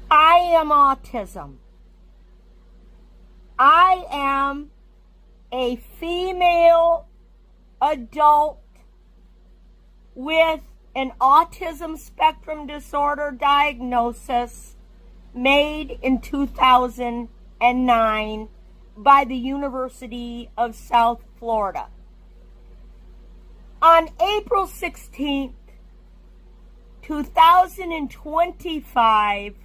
I am autism. I am a female adult with an autism spectrum disorder diagnosis made in 2009 by the University of South Florida. On April 16th, 2025,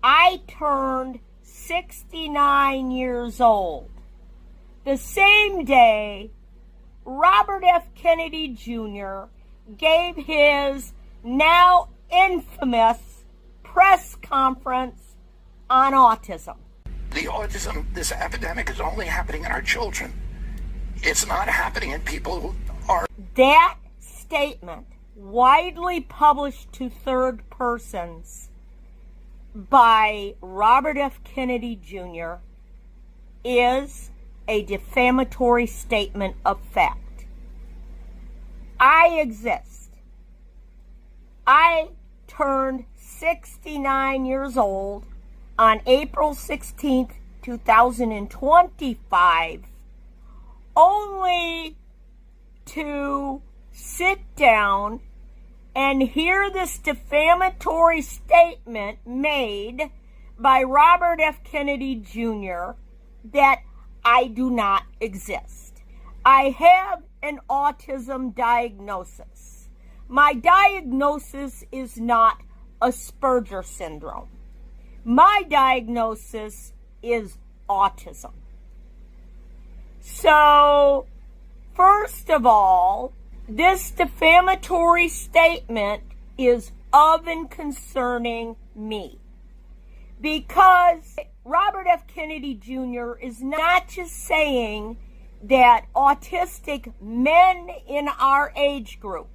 I turned 69 years old. The same day, Robert F. Kennedy Jr. gave his now infamous press conference on autism. This epidemic is only happening in our children. It's not happening in people who are... That statement, widely published to third persons by Robert F. Kennedy Jr., is a defamatory statement of fact. I exist. I turned 69 years old on April 16th, 2025, only to sit down and hear this defamatory statement made by Robert F. Kennedy Jr. that I do not exist. I have an autism diagnosis. My diagnosis is not Asperger syndrome. My diagnosis is autism. So, first of all, this defamatory statement is of and concerning me, because Robert F. Kennedy Jr. is not just saying that autistic men in our age group,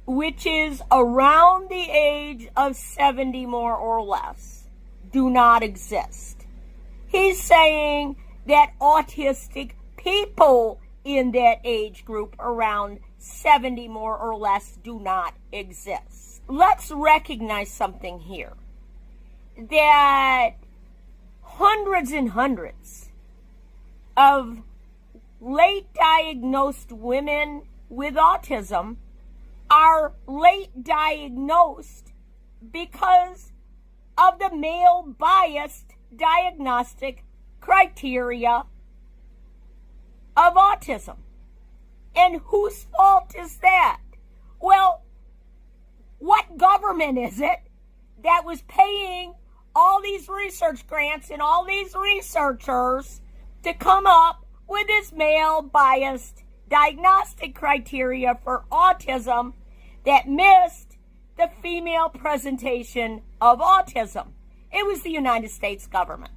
which is around the age of 70 more or less, do not exist. He's saying that autistic people in that age group around 70 more or less do not exist. Let's recognize something here, that hundreds and hundreds of late diagnosed women with autism are late diagnosed because of the male biased diagnostic criteria of autism. And whose fault is that? Well, what government is it that was paying all these research grants and all these researchers to come up with this male biased diagnostic criteria for autism that missed the female presentation of autism? It was the United States government.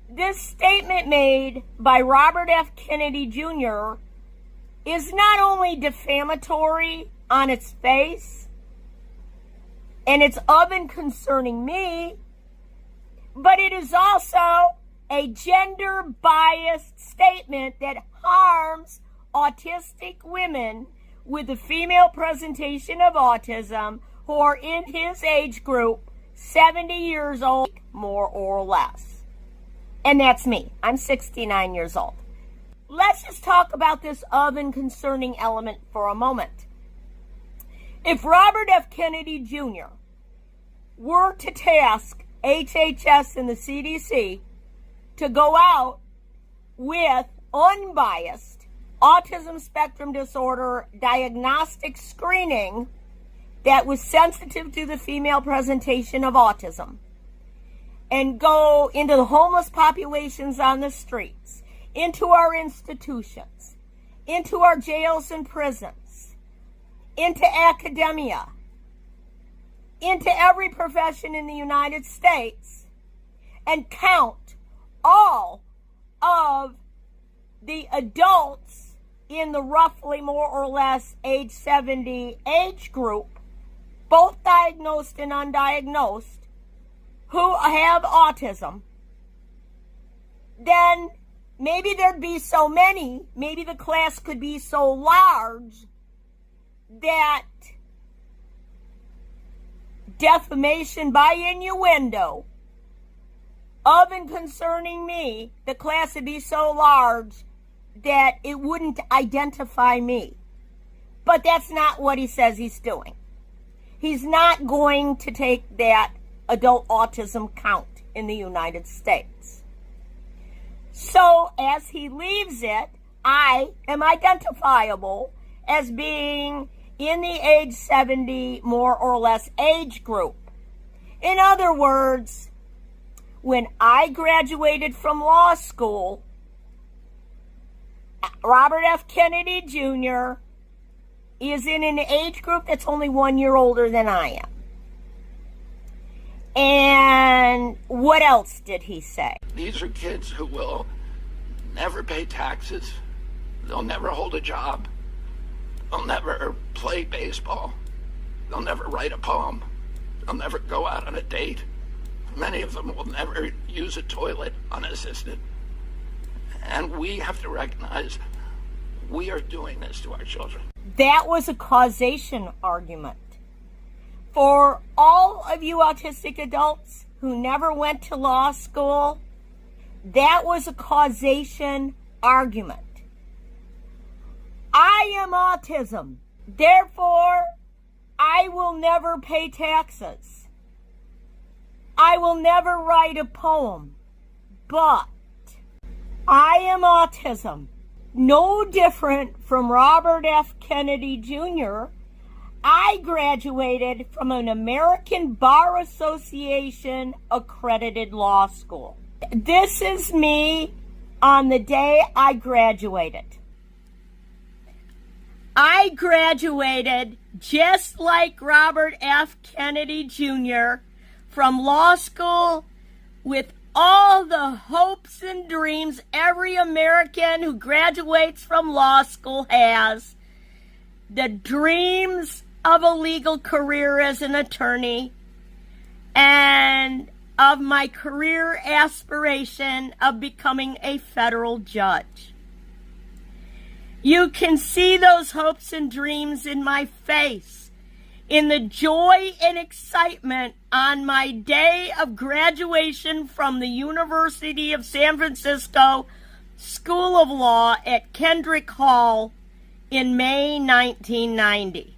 This statement made by Robert F. Kennedy Jr. is not only defamatory on its face, and it's of and concerning me, but it is also a gender-biased statement that harms autistic women with the female presentation of autism who are in his age group, 70 years old, more or less. And that's me. I'm 69 years old. Let's just talk about this of and concerning element for a moment. If Robert F. Kennedy Jr. were to task HHS and the CDC to go out with unbiased autism spectrum disorder diagnostic screening that was sensitive to the female presentation of autism, and go into the homeless populations on the streets, into our institutions, into our jails and prisons, into academia, into every profession in the United States, and count all of the adults in the roughly more or less age 70 age group, both diagnosed and undiagnosed, who have autism, then maybe there'd be so many, maybe the class could be so large that defamation by innuendo of and concerning me, the class would be so large that it wouldn't identify me. But that's not what he says he's doing. He's not going to take that adult autism count in the United States. So as he leaves it, I am identifiable as being in the age 70 more or less age group. In other words, when I graduated from law school, Robert F. Kennedy Jr. is in an age group that's only 1 year older than I am. And what else did he say? These are kids who will never pay taxes. They'll never hold a job. They'll never play baseball. They'll never write a poem. They'll never go out on a date. Many of them will never use a toilet unassisted. And we have to recognize we are doing this to our children. That was a causation argument. For all of you autistic adults who never went to law school, that was a causation argument. I am autism, therefore I will never pay taxes. I will never write a poem, but I am autism. No different from Robert F. Kennedy Jr., I graduated from an American Bar Association accredited law school. This is me on the day I graduated. I graduated just like Robert F. Kennedy Jr. from law school with all the hopes and dreams every American who graduates from law school has. The dreams of a legal career as an attorney and of my career aspiration of becoming a federal judge. You can see those hopes and dreams in my face, in the joy and excitement on my day of graduation from the University of San Francisco School of Law at Kendrick Hall in May 1990.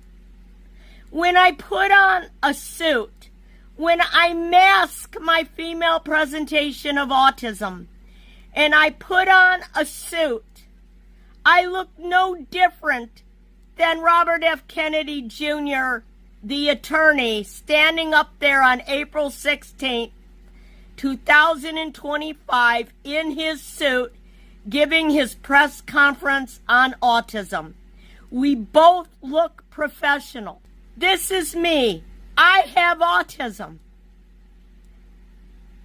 When I put on a suit, when I mask my female presentation of autism, and I put on a suit, I look no different than Robert F. Kennedy Jr., the attorney, standing up there on April 16th, 2025, in his suit, giving his press conference on autism. We both look professional. This is me. I have autism.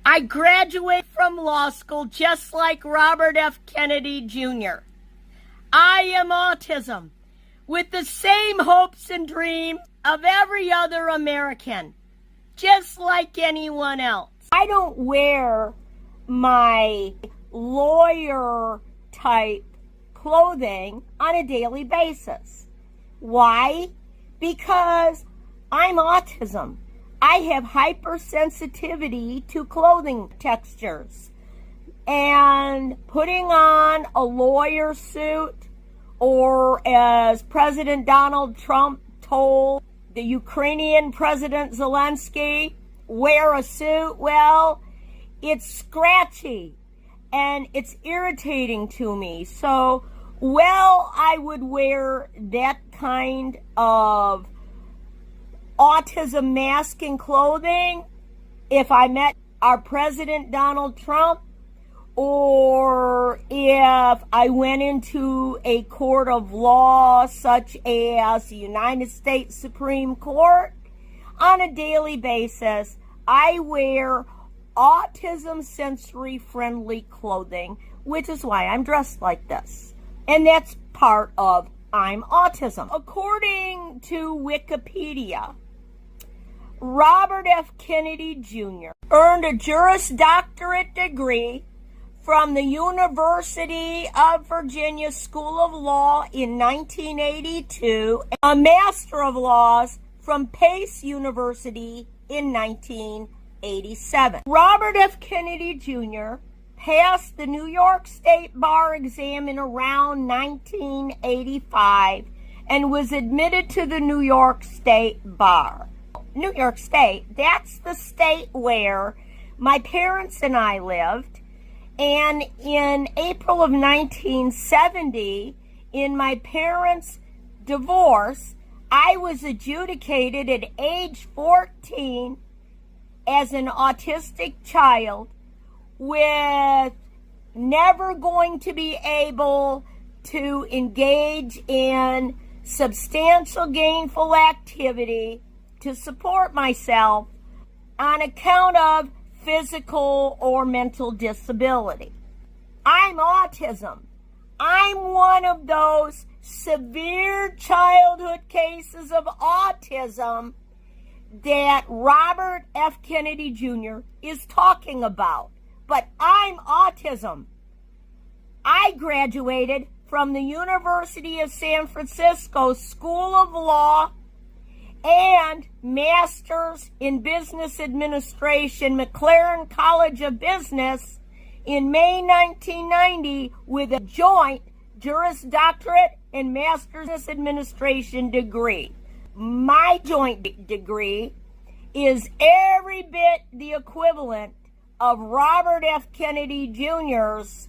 I graduated from law school just like Robert F. Kennedy Jr. I am autism with the same hopes and dreams of every other American, just like anyone else. I don't wear my lawyer type clothing on a daily basis. Why? Because I'm autism. I have hypersensitivity to clothing textures. And putting on a lawyer suit, or as President Donald Trump told the Ukrainian President Zelensky, wear a suit, well, it's scratchy and it's irritating to me. So, well, I would wear that kind of autism masking clothing if I met our President Donald Trump, or if I went into a court of law such as the United States Supreme Court. On a daily basis, I wear autism sensory friendly clothing, which is why I'm dressed like this. And that's part of I'm autism. According to Wikipedia, Robert F. Kennedy Jr. earned a Juris Doctorate degree from the University of Virginia School of Law in 1982, a Master of Laws from Pace University in 1987. Robert F. Kennedy Jr. passed the New York State bar exam in around 1985 and was admitted to the New York State bar. New York State, that's the state where my parents and I lived. And in April of 1970, in my parents' divorce, I was adjudicated at age 14 as an autistic child with never going to be able to engage in substantial gainful activity to support myself on account of physical or mental disability. I'm autism. I'm one of those severe childhood cases of autism that Robert F. Kennedy Jr. is talking about. But I'm autism. I graduated from the University of San Francisco School of Law and Master's in Business Administration, McLaren College of Business, in May 1990 with a joint Juris Doctorate and Master's Administration degree. My joint degree is every bit the equivalent of Robert F. Kennedy Jr.'s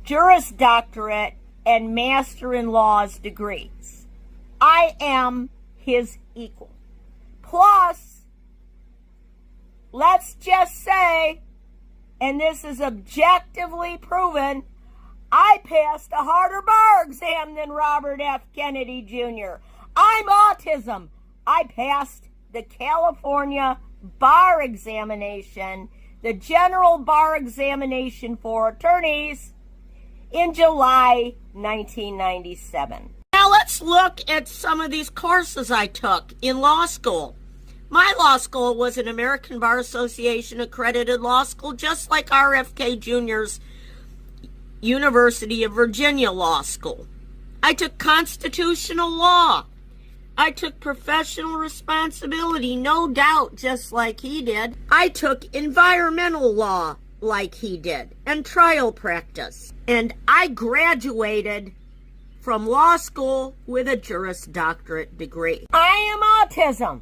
Juris Doctorate and Master in Laws degrees. I am his equal. Plus, let's just say, and this is objectively proven, I passed a harder bar exam than Robert F. Kennedy Jr. I'm autism. I passed the California bar examination, the general bar examination for attorneys, in July 1997. Now let's look at some of these courses I took in law school. My law school was an American Bar Association accredited law school, just like RFK Jr.'s University of Virginia Law School. I took constitutional law. I took professional responsibility, no doubt, just like he did. I took environmental law like he did, and trial practice. And I graduated from law school with a Juris Doctorate degree. I am autism.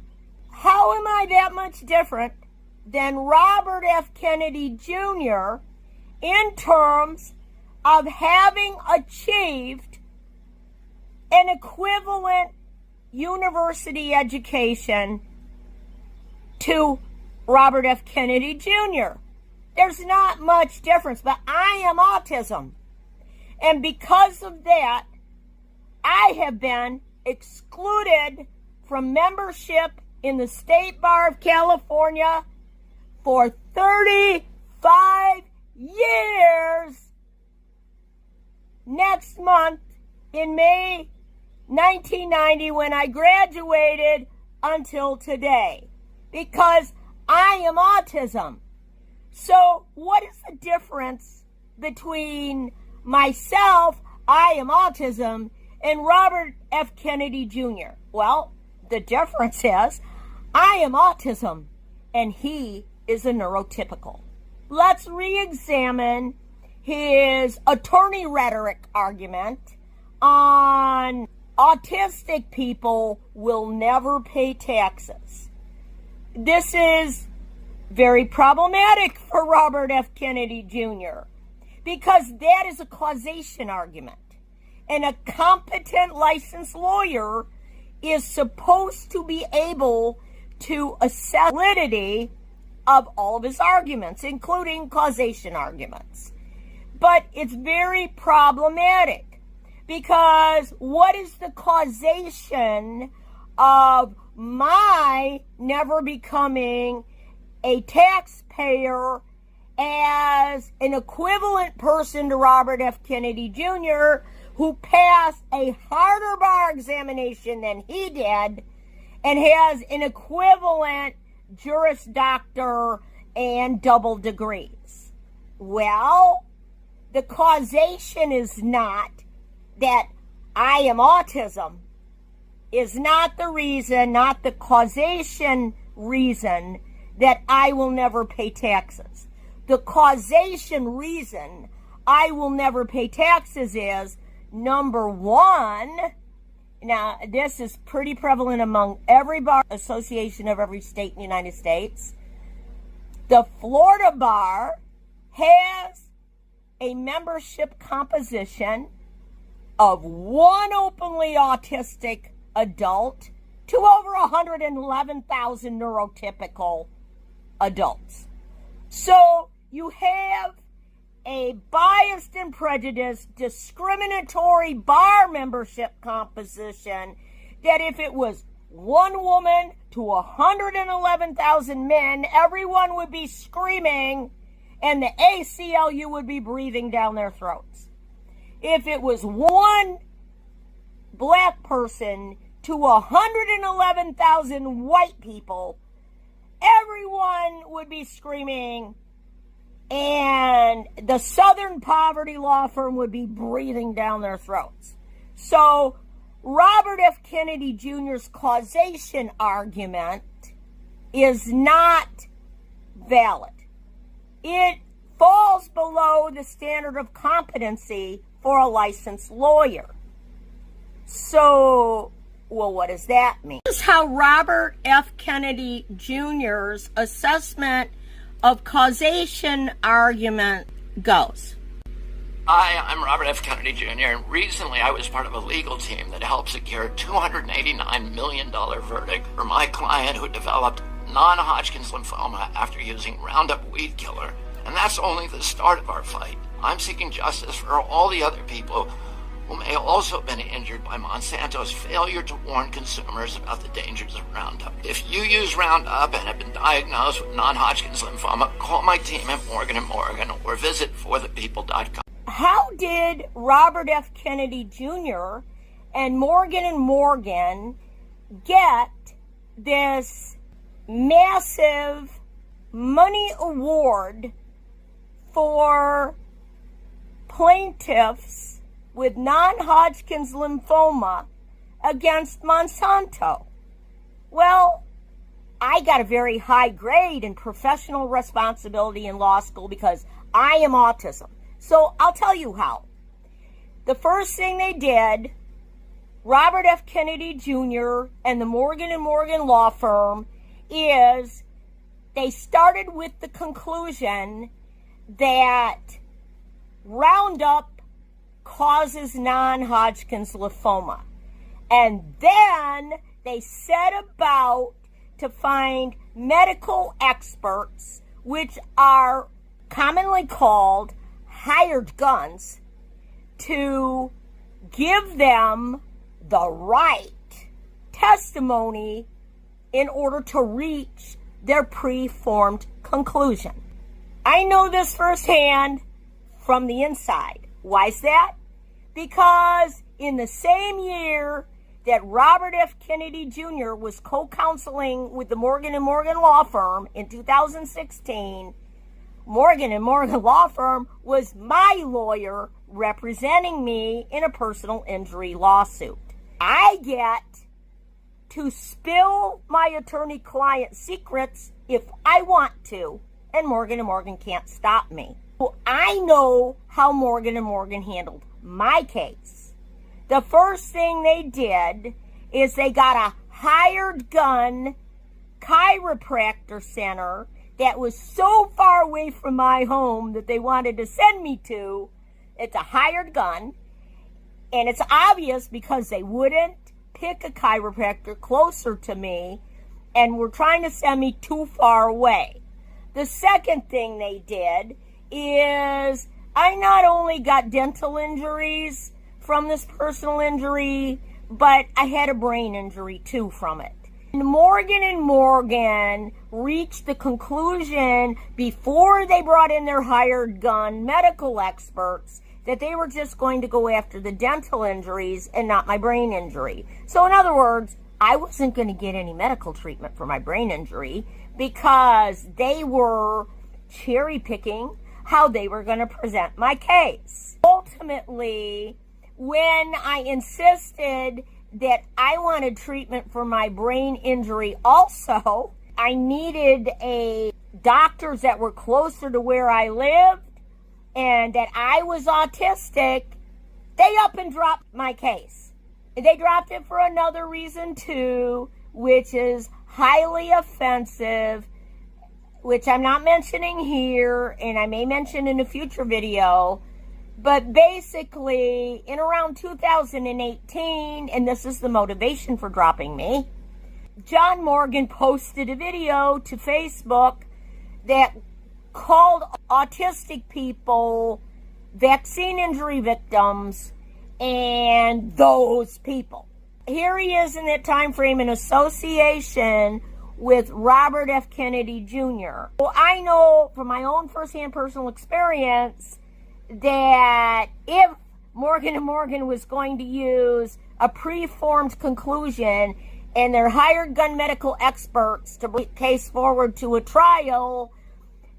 How am I that much different than Robert F. Kennedy Jr. in terms of having achieved an equivalent university education to Robert F. Kennedy Jr.? There's not much difference, but I am autism. And because of that, I have been excluded from membership in the State Bar of California for 35 years. Next month, in May 1990, when I graduated, until today, because I am autism. So what is the difference between myself, I am autism, and Robert F. Kennedy Jr.? Well, the difference is I am autism and he is a neurotypical. Let's re-examine his attorney rhetoric argument on autistic people will never pay taxes. This is very problematic for Robert F. Kennedy Jr. because that is a causation argument. And a competent licensed lawyer is supposed to be able to assess validity of all of his arguments, including causation arguments. But it's very problematic because what is the causation of my never becoming a taxpayer as an equivalent person to Robert F. Kennedy Jr., who passed a harder bar examination than he did and has an equivalent Juris Doctor and double degrees? Well, the causation is not that I am autism, is not the reason, not the causation reason that I will never pay taxes. The causation reason I will never pay taxes is, number one, now this is pretty prevalent among every bar association of every state in the United States. The Florida bar has a membership composition of one openly autistic adult to over 111,000 neurotypical adults. So you have a biased and prejudiced, discriminatory bar membership composition that if it was one woman to 111,000 men, everyone would be screaming and the ACLU would be breathing down their throats. If it was one black person to 111,000 white people, everyone would be screaming and the Southern Poverty Law Firm would be breathing down their throats. So Robert F. Kennedy Jr.'s causation argument is not valid. It falls below the standard of competency for a licensed lawyer. So, well, what does that mean? This is how Robert F. Kennedy Jr.'s assessment of causation argument goes. Hi, I'm Robert F. Kennedy Jr., and recently I was part of a legal team that helped secure a $289 million verdict for my client who developed non-Hodgkin's lymphoma after using Roundup weed killer. And that's only the start of our fight. I'm seeking justice for all the other people who may also have been injured by Monsanto's failure to warn consumers about the dangers of Roundup. If you use Roundup and have been diagnosed with non-Hodgkin's lymphoma, call my team at Morgan & Morgan or visit forthepeople.com. How did Robert F. Kennedy Jr. and Morgan & Morgan get this massive money award for plaintiffs with non-Hodgkin's lymphoma against Monsanto? Well, I got a very high grade in professional responsibility in law school because I am autism. So I'll tell you how. The first thing they did, Robert F. Kennedy Jr. and the Morgan & Morgan law firm, is they started with the conclusion that Roundup causes non-Hodgkin's lymphoma. And then they set about to find medical experts, which are commonly called hired guns, to give them the right testimony in order to reach their preformed conclusion. I know this firsthand from the inside. Why is that? Because in the same year that Robert F. Kennedy Jr. was co-counseling with the Morgan & Morgan law firm in 2016, Morgan & Morgan law firm was my lawyer representing me in a personal injury lawsuit. I get to spill my attorney-client secrets if I want to, and Morgan & Morgan can't stop me. So I know how Morgan & Morgan handled my case. The first thing they did is they got a hired gun chiropractor center that was so far away from my home that they wanted to send me to. It's a hired gun, and it's obvious because they wouldn't pick a chiropractor closer to me and were trying to send me too far away. The second thing they did is I not only got dental injuries from this personal injury, but I had a brain injury too from it. Morgan & Morgan reached the conclusion before they brought in their hired gun medical experts that they were just going to go after the dental injuries and not my brain injury. So in other words, I wasn't going to get any medical treatment for my brain injury because they were cherry picking how they were going to present my case. Ultimately, when I insisted that I wanted treatment for my brain injury also, I needed doctors that were closer to where I lived and that I was autistic, they up and dropped my case. They dropped it for another reason too, which is highly offensive, which I'm not mentioning here, and I may mention in a future video. But basically, in around 2018, and this is the motivation for dropping me, John Morgan posted a video to Facebook that called autistic people vaccine injury victims and those people. Here he is in that time frame in association with Robert F. Kennedy Jr. Well, I know from my own firsthand personal experience that if Morgan & Morgan was going to use a preformed conclusion and their hired gun medical experts to bring the case forward to a trial,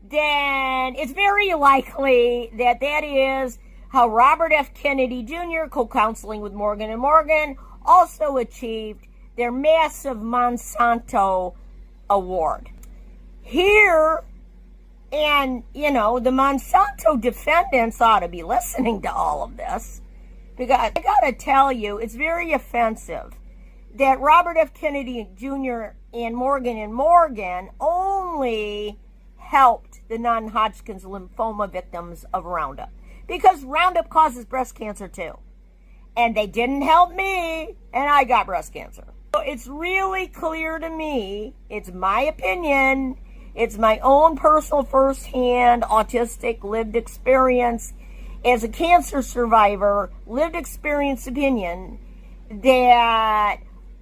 then it's very likely that that is how Robert F. Kennedy Jr., co-counseling with Morgan & Morgan, also achieved their massive Monsanto award. Here, and, you know, the Monsanto defendants ought to be listening to all of this, because I gotta tell you, it's very offensive that Robert F. Kennedy Jr. and Morgan & Morgan only helped the non-Hodgkin's lymphoma victims of Roundup, because Roundup causes breast cancer too. And they didn't help me, and I got breast cancer. So it's really clear to me, it's my opinion, it's my own personal first-hand autistic lived experience as a cancer survivor, lived experience opinion, that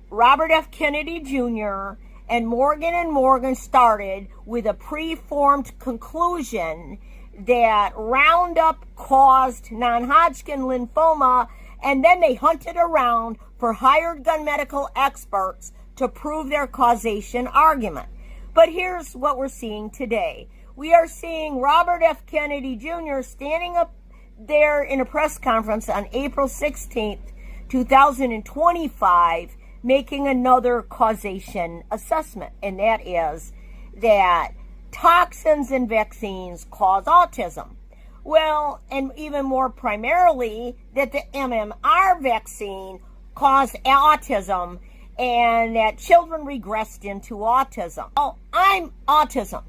Robert F. Kennedy Jr. and Morgan & Morgan started with a preformed conclusion that Roundup caused non-Hodgkin lymphoma, and then they hunted around for hired gun medical experts to prove their causation argument. But here's what we're seeing today. We are seeing Robert F. Kennedy Jr. standing up there in a press conference on April 16th, 2025, making another causation assessment, and that is that toxins and vaccines cause autism. Well, and even more primarily, that the MMR vaccine caused autism and that children regressed into autism. Oh, I'm autism.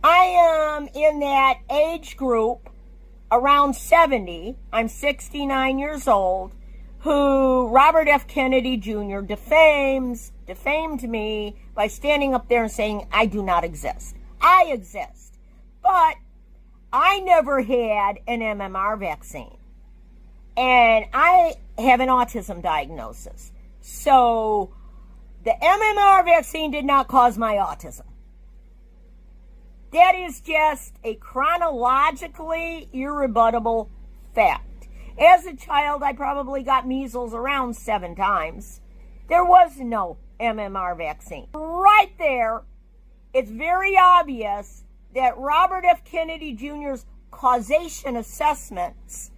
I am in that age group around 70. I'm 69 years old, who Robert F. Kennedy Jr. defamed me by standing up there and saying, I do not exist. I exist. But I never had an MMR vaccine. And I have an autism diagnosis. So the MMR vaccine did not cause my autism. That is just a chronologically irrebuttable fact. As a child, I probably got measles around 7 times. There was no MMR vaccine. Right there, it's very obvious that Robert F. Kennedy Jr.'s causation assessments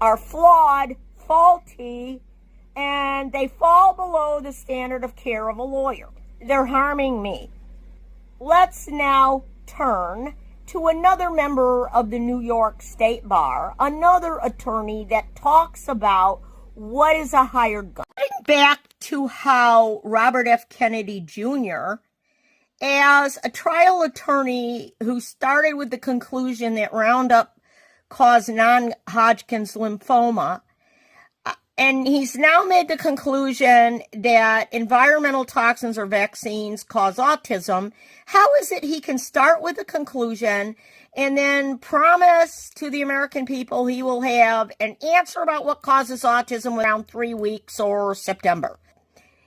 are flawed, faulty, and they fall below the standard of care of a lawyer. They're harming me. Let's now turn to another member of the New York State Bar, another attorney that talks about what is a hired gun. Getting back to how Robert F. Kennedy Jr., as a trial attorney who started with the conclusion that Roundup caused non-Hodgkin's lymphoma, and he's now made the conclusion that environmental toxins or vaccines cause autism, how is it he can start with a conclusion and then promise to the American people he will have an answer about what causes autism around 3 weeks or September?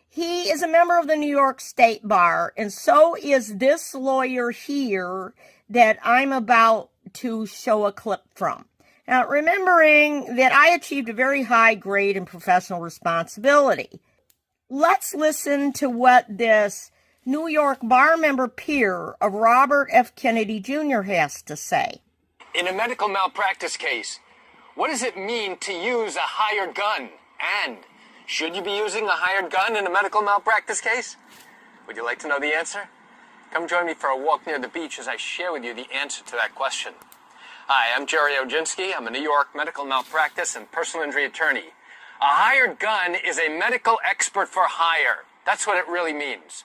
He is a member of the New York State Bar, and so is this lawyer here that I'm about to show a clip from. Now, remembering that I achieved a very high grade in professional responsibility, let's listen to what this New York bar member peer of Robert F. Kennedy Jr. has to say. In a medical malpractice case, what does it mean to use a hired gun? And should you be using a hired gun in a medical malpractice case? Would you like to know the answer? Come join me for a walk near the beach as I share with you the answer to that question. Hi, I'm Jerry Oginski. I'm a New York medical malpractice and personal injury attorney. A hired gun is a medical expert for hire. That's what it really means.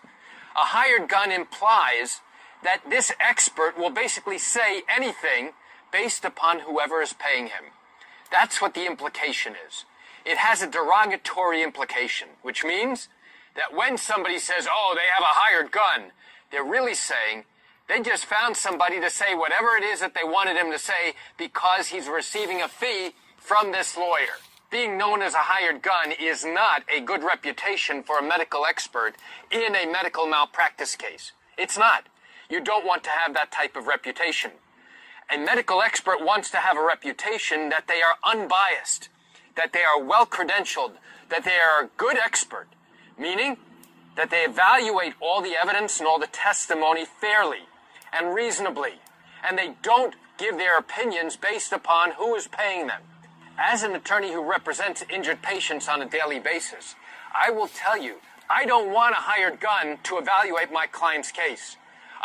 A hired gun implies that this expert will basically say anything based upon whoever is paying him. That's what the implication is. It has a derogatory implication, which means that when somebody says, oh, they have a hired gun, they're really saying they just found somebody to say whatever it is that they wanted him to say because he's receiving a fee from this lawyer. Being known as a hired gun is not a good reputation for a medical expert in a medical malpractice case. It's not. You don't want to have that type of reputation. A medical expert wants to have a reputation that they are unbiased, that they are well-credentialed, that they are a good expert, meaning that they evaluate all the evidence and all the testimony fairly and reasonably, and they don't give their opinions based upon who is paying them. As an attorney who represents injured patients on a daily basis, I will tell you, I don't want a hired gun to evaluate my client's case.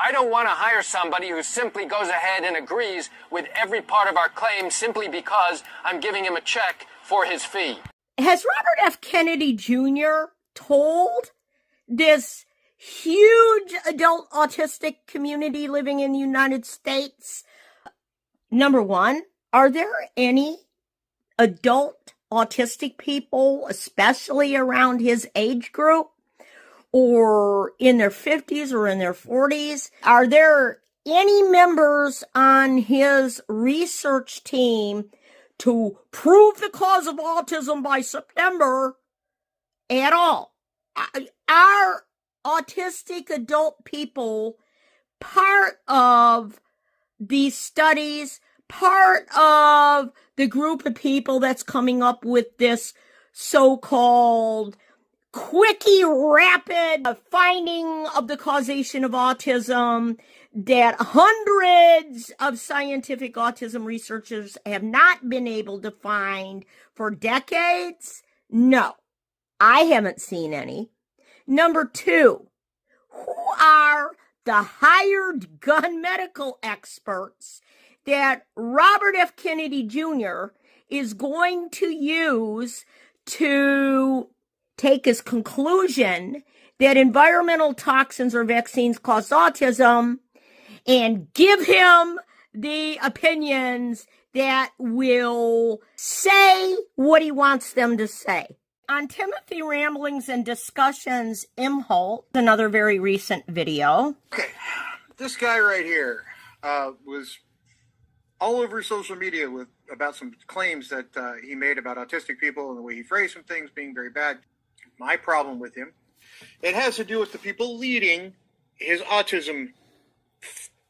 I don't want to hire somebody who simply goes ahead and agrees with every part of our claim simply because I'm giving him a check for his fee. Has Robert F. Kennedy Jr. told this huge adult autistic community living in the United States, number one, are there any adult autistic people, especially around his age group, or in their 50s or in their 40s? Are there any members on his research team to prove the cause of autism by September at all? Are autistic adult people part of these studies, part of the group of people that's coming up with this so-called quickie, rapid finding of the causation of autism that hundreds of scientific autism researchers have not been able to find for decades? No, I haven't seen any. Number two, who are the hired gun medical experts that Robert F. Kennedy Jr. is going to use to take his conclusion that environmental toxins or vaccines cause autism and give him the opinions that will say what he wants them to say? On Timothy Ramblings and Discussions, Imholt, another very recent video. Okay, this guy right here was all over social media about some claims that he made about autistic people and the way he phrased some things being very bad. My problem with him, it has to do with the people leading his autism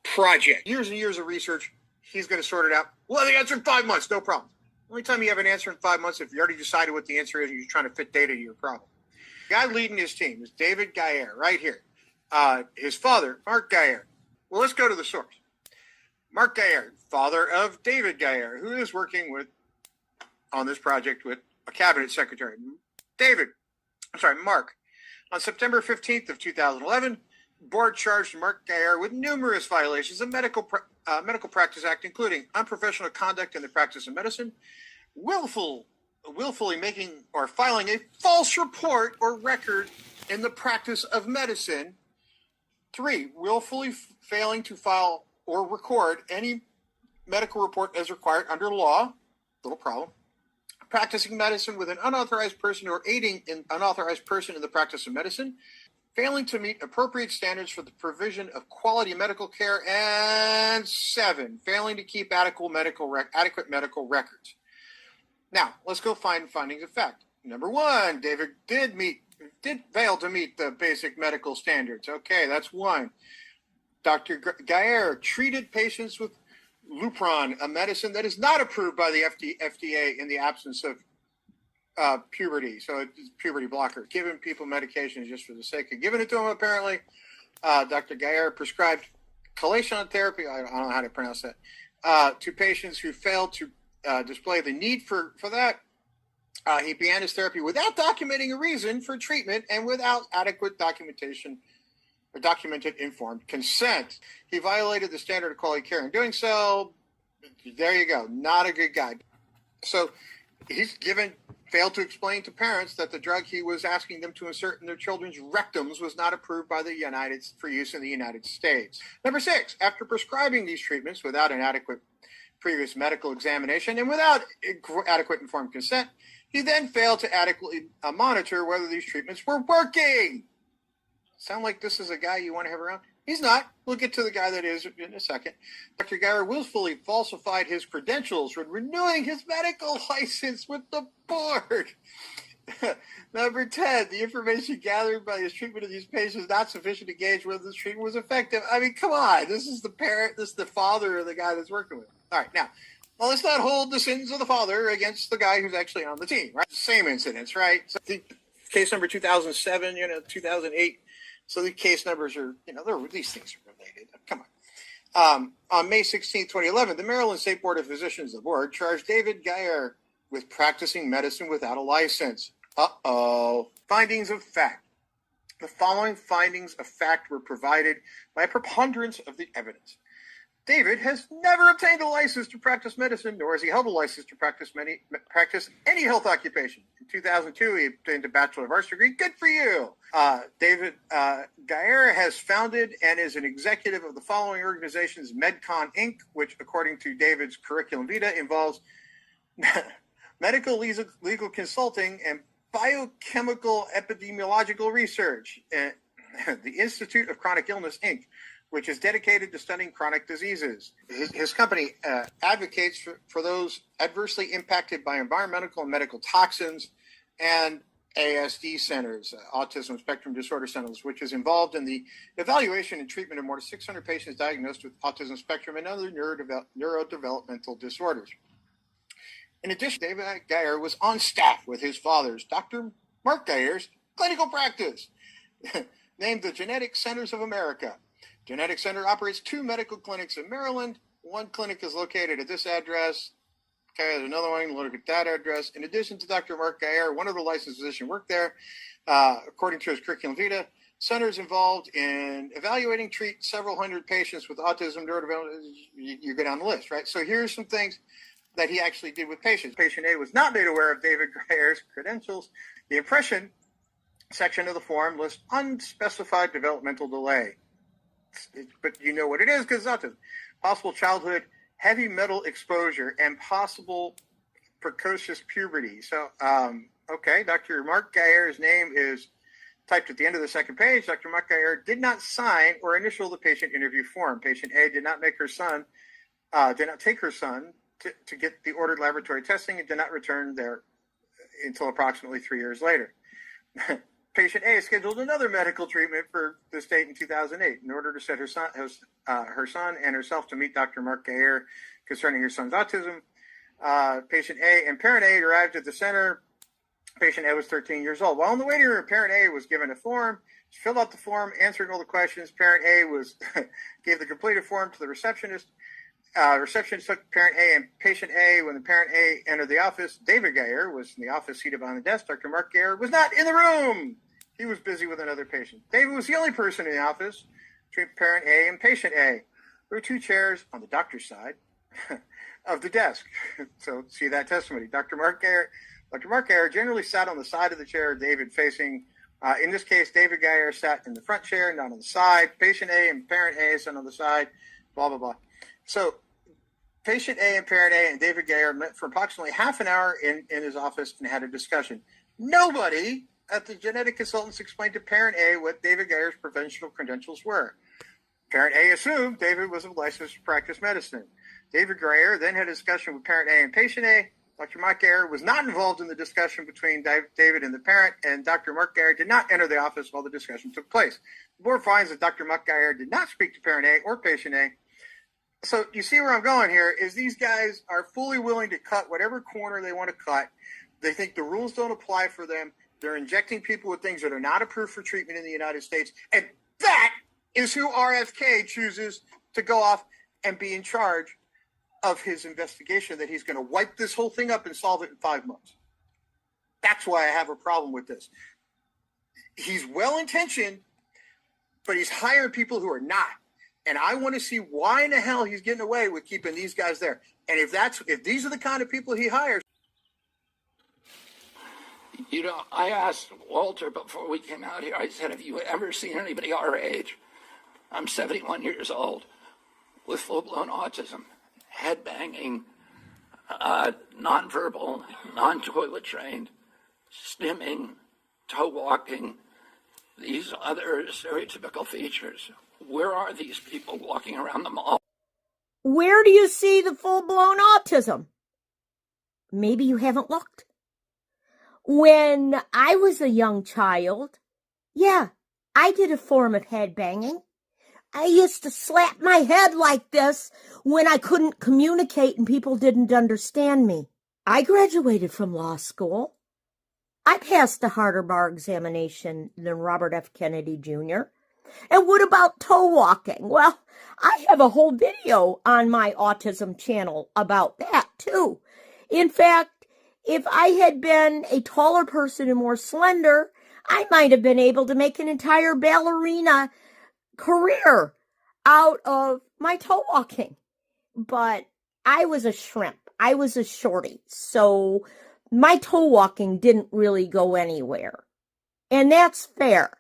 project. Years and years of research, he's going to sort it out. Well, the answer in 5 months, no problem. Only time you have an answer in 5 months, if you already decided what the answer is and you're trying to fit data to your problem. The guy leading his team is David Gayer, right here. His father, Mark Gayer. Well, let's go to the source. Mark Gayer, father of David Gayer, who is working on this project with a cabinet secretary. Mark. On September 15th of 2011, board charged Mark Gayer with numerous violations of Medical Practice Act, including unprofessional conduct in the practice of medicine, willfully making or filing a false report or record in the practice of medicine. 3, willfully failing to file or record any medical report as required under law. Little problem. Practicing medicine with an unauthorized person or aiding an unauthorized person in the practice of medicine. Failing to meet appropriate standards for the provision of quality medical care. And 7, failing to keep adequate medical records. Now, let's go find findings of fact. Number 1, David did fail to meet the basic medical standards. Okay, that's 1. Dr. Gayer treated patients with Lupron, a medicine that is not approved by the FDA in the absence of puberty. So it's puberty blocker. Giving people medications just for the sake of giving it to them, apparently. Dr. Gayer prescribed chelation therapy, I don't know how to pronounce that, to patients who failed to display the need for that. He began his therapy without documenting a reason for treatment and without adequate documentation or documented informed consent. He violated the standard of quality care in doing so. There you go. Not a good guy. So he's failed to explain to parents that the drug he was asking them to insert in their children's rectums was not approved by for use in the United States. Number 6, after prescribing these treatments without an adequate previous medical examination and without adequate informed consent, he then failed to adequately monitor whether these treatments were working. Sound like this is a guy you want to have around? He's not. We'll get to the guy that is in a second. Dr. Geyer willfully falsified his credentials when renewing his medical license with the board. Number 10, the information gathered by his treatment of these patients is not sufficient to gauge whether this treatment was effective. I mean, come on. This is the parent, this is the father of the guy that's working with him. All right, now, well, let's not hold the sins of the father against the guy who's actually on the team, right? Same incidents, right? So the case number 2007, 2008. So the case numbers are, these things are related. Come on. On May 16, 2011, the Maryland State Board of Physicians, the board, charged David Geyer with practicing medicine without a license. Findings of fact. The following findings of fact were provided by a preponderance of the evidence. David has never obtained a license to practice medicine, nor has he held a license to practice any health occupation. In 2002, he obtained a Bachelor of Arts degree. Good for you. David Geyer has founded and is an executive of the following organizations: MedCon, Inc., which, according to David's curriculum vitae, involves medical legal consulting and biochemical epidemiological research. The Institute of Chronic Illness, Inc., which is dedicated to studying chronic diseases. His company advocates for those adversely impacted by environmental and medical toxins, and ASD centers, Autism Spectrum Disorder Centers, which is involved in the evaluation and treatment of more than 600 patients diagnosed with autism spectrum and other neurodevelopmental disorders. In addition, David Geyer was on staff with his father's, Dr. Mark Geyer's, clinical practice, named the Genetic Centers of America. Genetic Center operates 2 medical clinics in Maryland. One clinic is located at this address. Okay, there's another one. Look at that address. In addition to Dr. Mark Geyer, one of the licensed physicians worked there. According to his curriculum vitae, center is involved in evaluating, treat several hundred patients with autism, neurodevelopmental. You go down the list, right? So here's some things that he actually did with patients. Patient A was not made aware of David Geyer's credentials. The impression section of the form lists unspecified developmental delay. But you know what it is because it's autism. Possible childhood heavy metal exposure and possible precocious puberty. So, okay, Dr. Mark Geyer's name is typed at the end of the second page. Dr. Mark Geyer did not sign or initial the patient interview form. Patient A did not take her son to get the ordered laboratory testing and did not return there until approximately 3 years later. Patient A scheduled another medical treatment for this date in 2008 in order to set her son and herself to meet Dr. Mark Geyer concerning her son's autism. Patient A and parent A arrived at the center. Patient A was 13 years old. While in the waiting room, parent A was given a form. She filled out the form, answering all the questions. Parent A gave the completed form to the receptionist. Receptionist took parent A and patient A. When the parent A entered the office, David Geyer was in the office seated behind the desk. Dr. Mark Geyer was not in the room. He was busy with another patient. David was the only person in the office between parent A and patient A. There were 2 chairs on the doctor's side of the desk. So see that testimony. Dr. Mark Geyer generally sat on the side of the chair, David facing. In this case, David Geyer sat in the front chair, not on the side. Patient A and parent A sat on the side, blah, blah, blah. So patient A and parent A and David Geyer met for approximately half an hour in his office and had a discussion. Nobody at the genetic consultants explained to parent A what David Geyer's professional credentials were. Parent A assumed David was licensed to practice medicine. David Geyer then had a discussion with parent A and patient A. Dr. Mark Geyer was not involved in the discussion between David and the parent, and Dr. Mark Geyer did not enter the office while the discussion took place. The board finds that Dr. Mark Geyer did not speak to parent A or patient A. So you see where I'm going here is these guys are fully willing to cut whatever corner they want to cut. They think the rules don't apply for them. They're injecting people with things that are not approved for treatment in the United States. And that is who RFK chooses to go off and be in charge of his investigation, that he's going to wipe this whole thing up and solve it in 5 months. That's why I have a problem with this. He's well-intentioned, but he's hiring people who are not. And I want to see why in the hell he's getting away with keeping these guys there. And if these are the kind of people he hires. You know, I asked Walter before we came out here, I said, have you ever seen anybody our age? I'm 71 years old with full-blown autism, head banging, nonverbal, non-toilet trained, stimming, toe walking, these other stereotypical features. Where are these people walking around the mall? Where do you see the full-blown autism? Maybe you haven't looked. When I was a young child, yeah, I did a form of head banging. I used to slap my head like this when I couldn't communicate and people didn't understand me. I graduated from law school. I passed a harder bar examination than Robert F. Kennedy Jr. And what about toe walking? Well, I have a whole video on my autism channel about that too. In fact, if I had been a taller person and more slender, I might have been able to make an entire ballerina career out of my toe walking. But I was a shrimp. I was a shorty. So my toe walking didn't really go anywhere. And that's fair.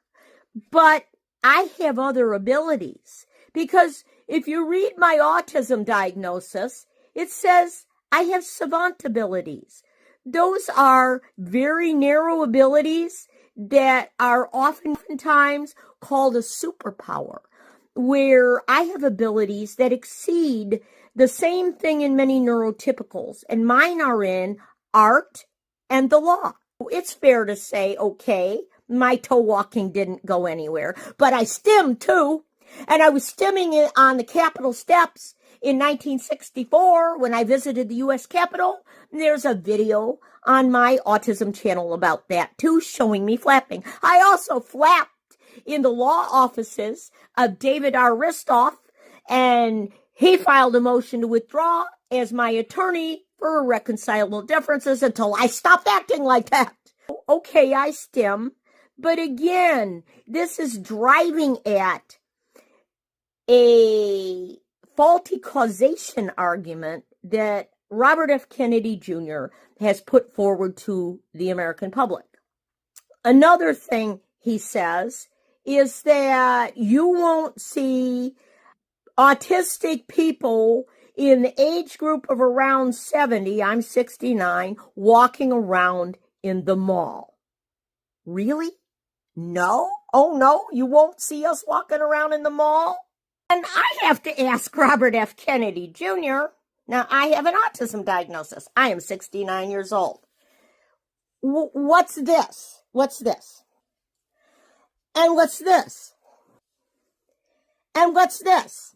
But I have other abilities. Because if you read my autism diagnosis, it says I have savant abilities. Those are very narrow abilities that are oftentimes called a superpower, where I have abilities that exceed the same thing in many neurotypicals, and mine are in art and the law. It's fair to say, okay, my toe walking didn't go anywhere, but I stemmed too, and I was stemming it on the Capitol steps in 1964 when I visited the U.S. Capitol. There's a video on my autism channel about that too, showing me flapping. I also flapped in the law offices of David R. Ristoff, and he filed a motion to withdraw as my attorney for irreconcilable differences until I stopped acting like that. Okay, I stem, but again, this is driving at a faulty causation argument that Robert F. Kennedy Jr. has put forward to the American public. Another thing he says is that you won't see autistic people in the age group of around 70, I'm 69, walking around in the mall. Really? No? Oh no, you won't see us walking around in the mall? And I have to ask Robert F. Kennedy Jr., now, I have an autism diagnosis. I am 69 years old. What's this? What's this? And what's this? And what's this?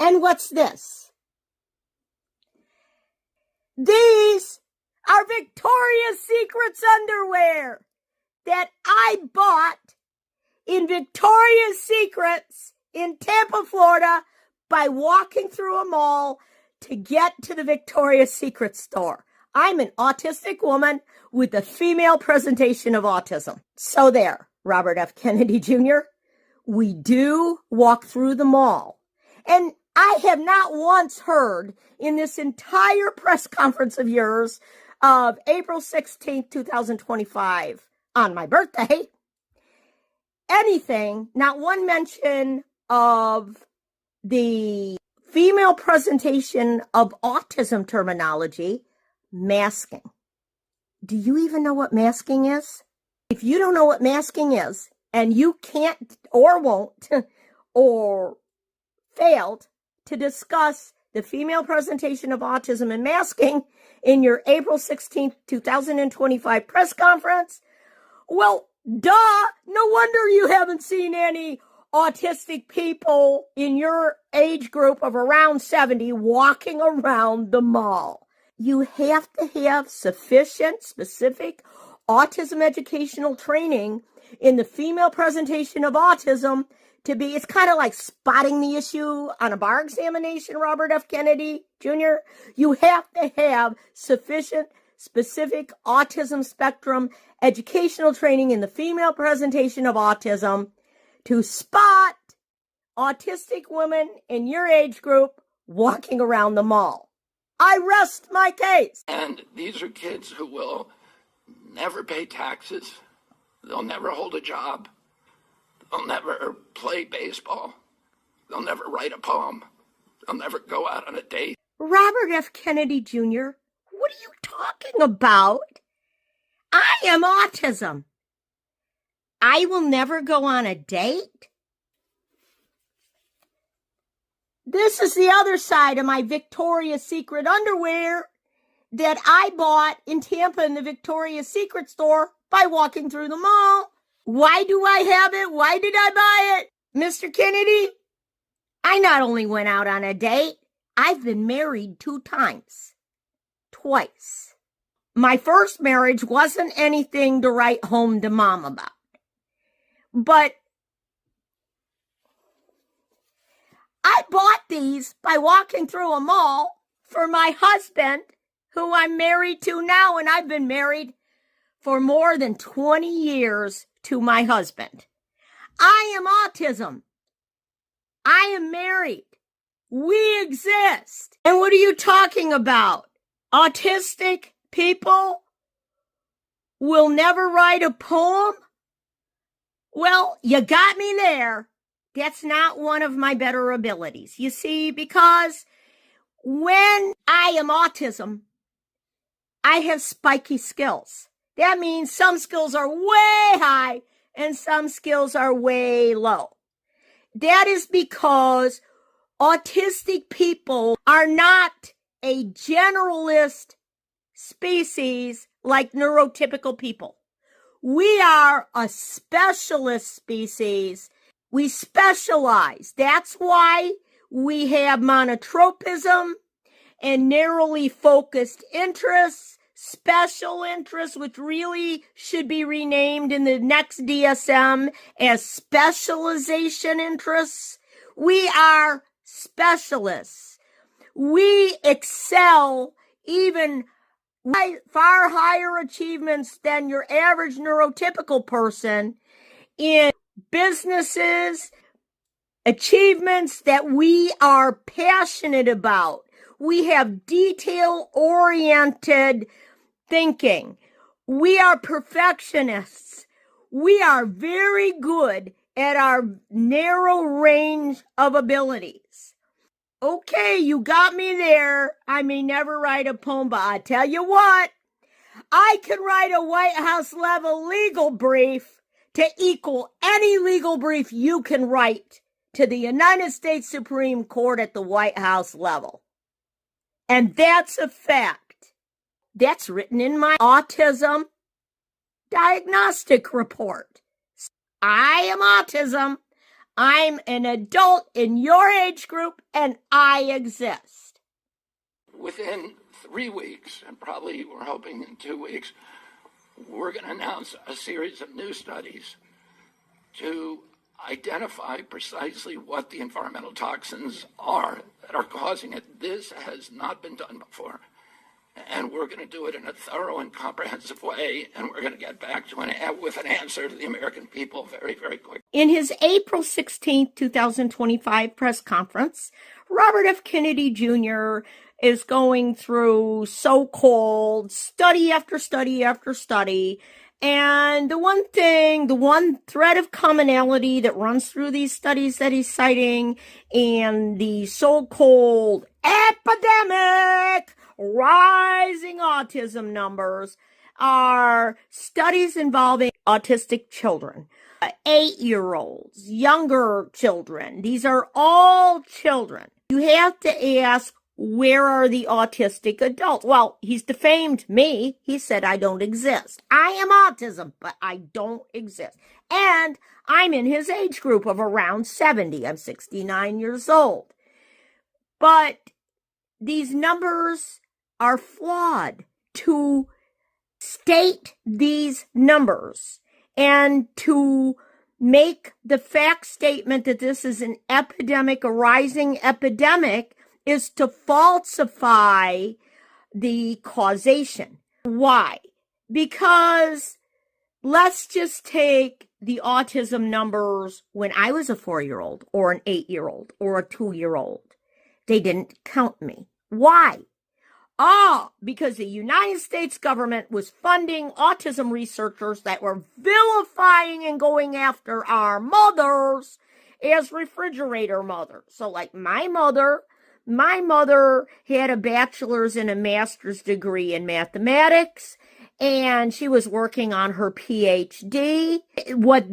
And what's this? These are Victoria's Secret's underwear that I bought in Victoria's Secrets in Tampa, Florida, by walking through a mall to get to the Victoria's Secret store. I'm an autistic woman with the female presentation of autism. So there, Robert F. Kennedy Jr., we do walk through the mall. And I have not once heard in this entire press conference of yours of April 16th, 2025, on my birthday, anything, not one mention of the female presentation of autism terminology, masking. Do you even know what masking is? If you don't know what masking is, and you can't or won't or failed to discuss the female presentation of autism and masking in your April 16th, 2025 press conference, well, duh, no wonder you haven't seen any autistic people in your age group of around 70 walking around the mall. You have to have sufficient, specific autism educational training in the female presentation of autism to be, it's kind of like spotting the issue on a bar examination, Robert F. Kennedy Jr. You have to have sufficient specific autism spectrum educational training in the female presentation of autism to spot autistic women in your age group walking around the mall. I rest my case. And these are kids who will never pay taxes. They'll never hold a job. They'll never play baseball. They'll never write a poem. They'll never go out on a date. Robert F. Kennedy Jr., what are you talking about? I am autism. I will never go on a date? This is the other side of my Victoria's Secret underwear that I bought in Tampa in the Victoria's Secret store by walking through the mall. Why do I have it? Why did I buy it? Mr. Kennedy, I not only went out on a date, I've been married 2 times. Twice. My first marriage wasn't anything to write home to mom about. But I bought these by walking through a mall for my husband, who I'm married to now, and I've been married for more than 20 years to my husband. I am autism. I am married. We exist. And what are you talking about? Autistic people will never write a poem? Well, you got me there. That's not one of my better abilities. You see, because when I am autism, I have spiky skills. That means some skills are way high and some skills are way low. That is because autistic people are not a generalist species like neurotypical people. We are a specialist species. We specialize. That's why we have monotropism and narrowly focused interests, special interests, which really should be renamed in the next DSM as specialization interests. We are specialists. We excel even far higher achievements than your average neurotypical person in businesses, achievements that we are passionate about. We have detail-oriented thinking. We are perfectionists. We are very good at our narrow range of abilities. Okay, you got me there. I may never write a poem, but I tell you what, I can write a White House level legal brief to equal any legal brief you can write to the United States Supreme Court at the White House level. And that's a fact. That's written in my autism diagnostic report. I am autism. I'm an adult in your age group, and I exist. Within 3 weeks, and probably we're hoping in 2 weeks, we're going to announce a series of new studies to identify precisely what the environmental toxins are that are causing it. This has not been done before. And we're going to do it in a thorough and comprehensive way, and we're going to get back to with an answer to the American people very, very quickly. In his April 16, 2025 press conference, Robert F. Kennedy Jr. is going through so-called study after study after study. And the one thread of commonality that runs through these studies that he's citing and the so-called epidemic rising autism numbers are studies involving autistic children, 8-year-olds, younger children. These are all children. You have to ask, where are the autistic adults? Well, he's defamed me. He said I don't exist. I am autism, but I don't exist. And I'm in his age group of around 70. I'm 69 years old. But these numbers are flawed. To state these numbers and to make the fact statement that this is an epidemic, a rising epidemic, is to falsify the causation. Why? Because let's just take the autism numbers when I was a 4-year-old or an 8-year-old or a 2-year-old. They didn't count me. Why? Because the United States government was funding autism researchers that were vilifying and going after our mothers as refrigerator mothers. So like my mother had a bachelor's and a master's degree in mathematics, and she was working on her PhD. What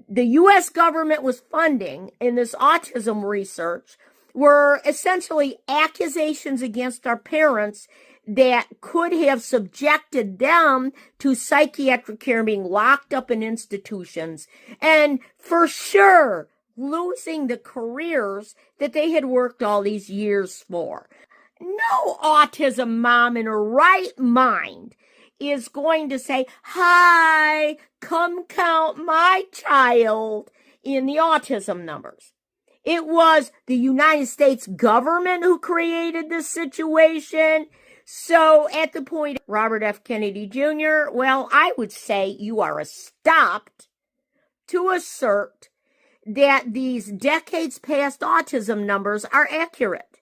the U.S. government was funding in this autism research were essentially accusations against our parents that could have subjected them to psychiatric care, being locked up in institutions, and for sure losing the careers that they had worked all these years for. No autism mom in her right mind is going to say, "Hi, come count my child in the autism numbers." It was the United States government who created this situation. So at the point of Robert F. Kennedy Jr., well, I would say you are stopped to assert that these decades past autism numbers are accurate.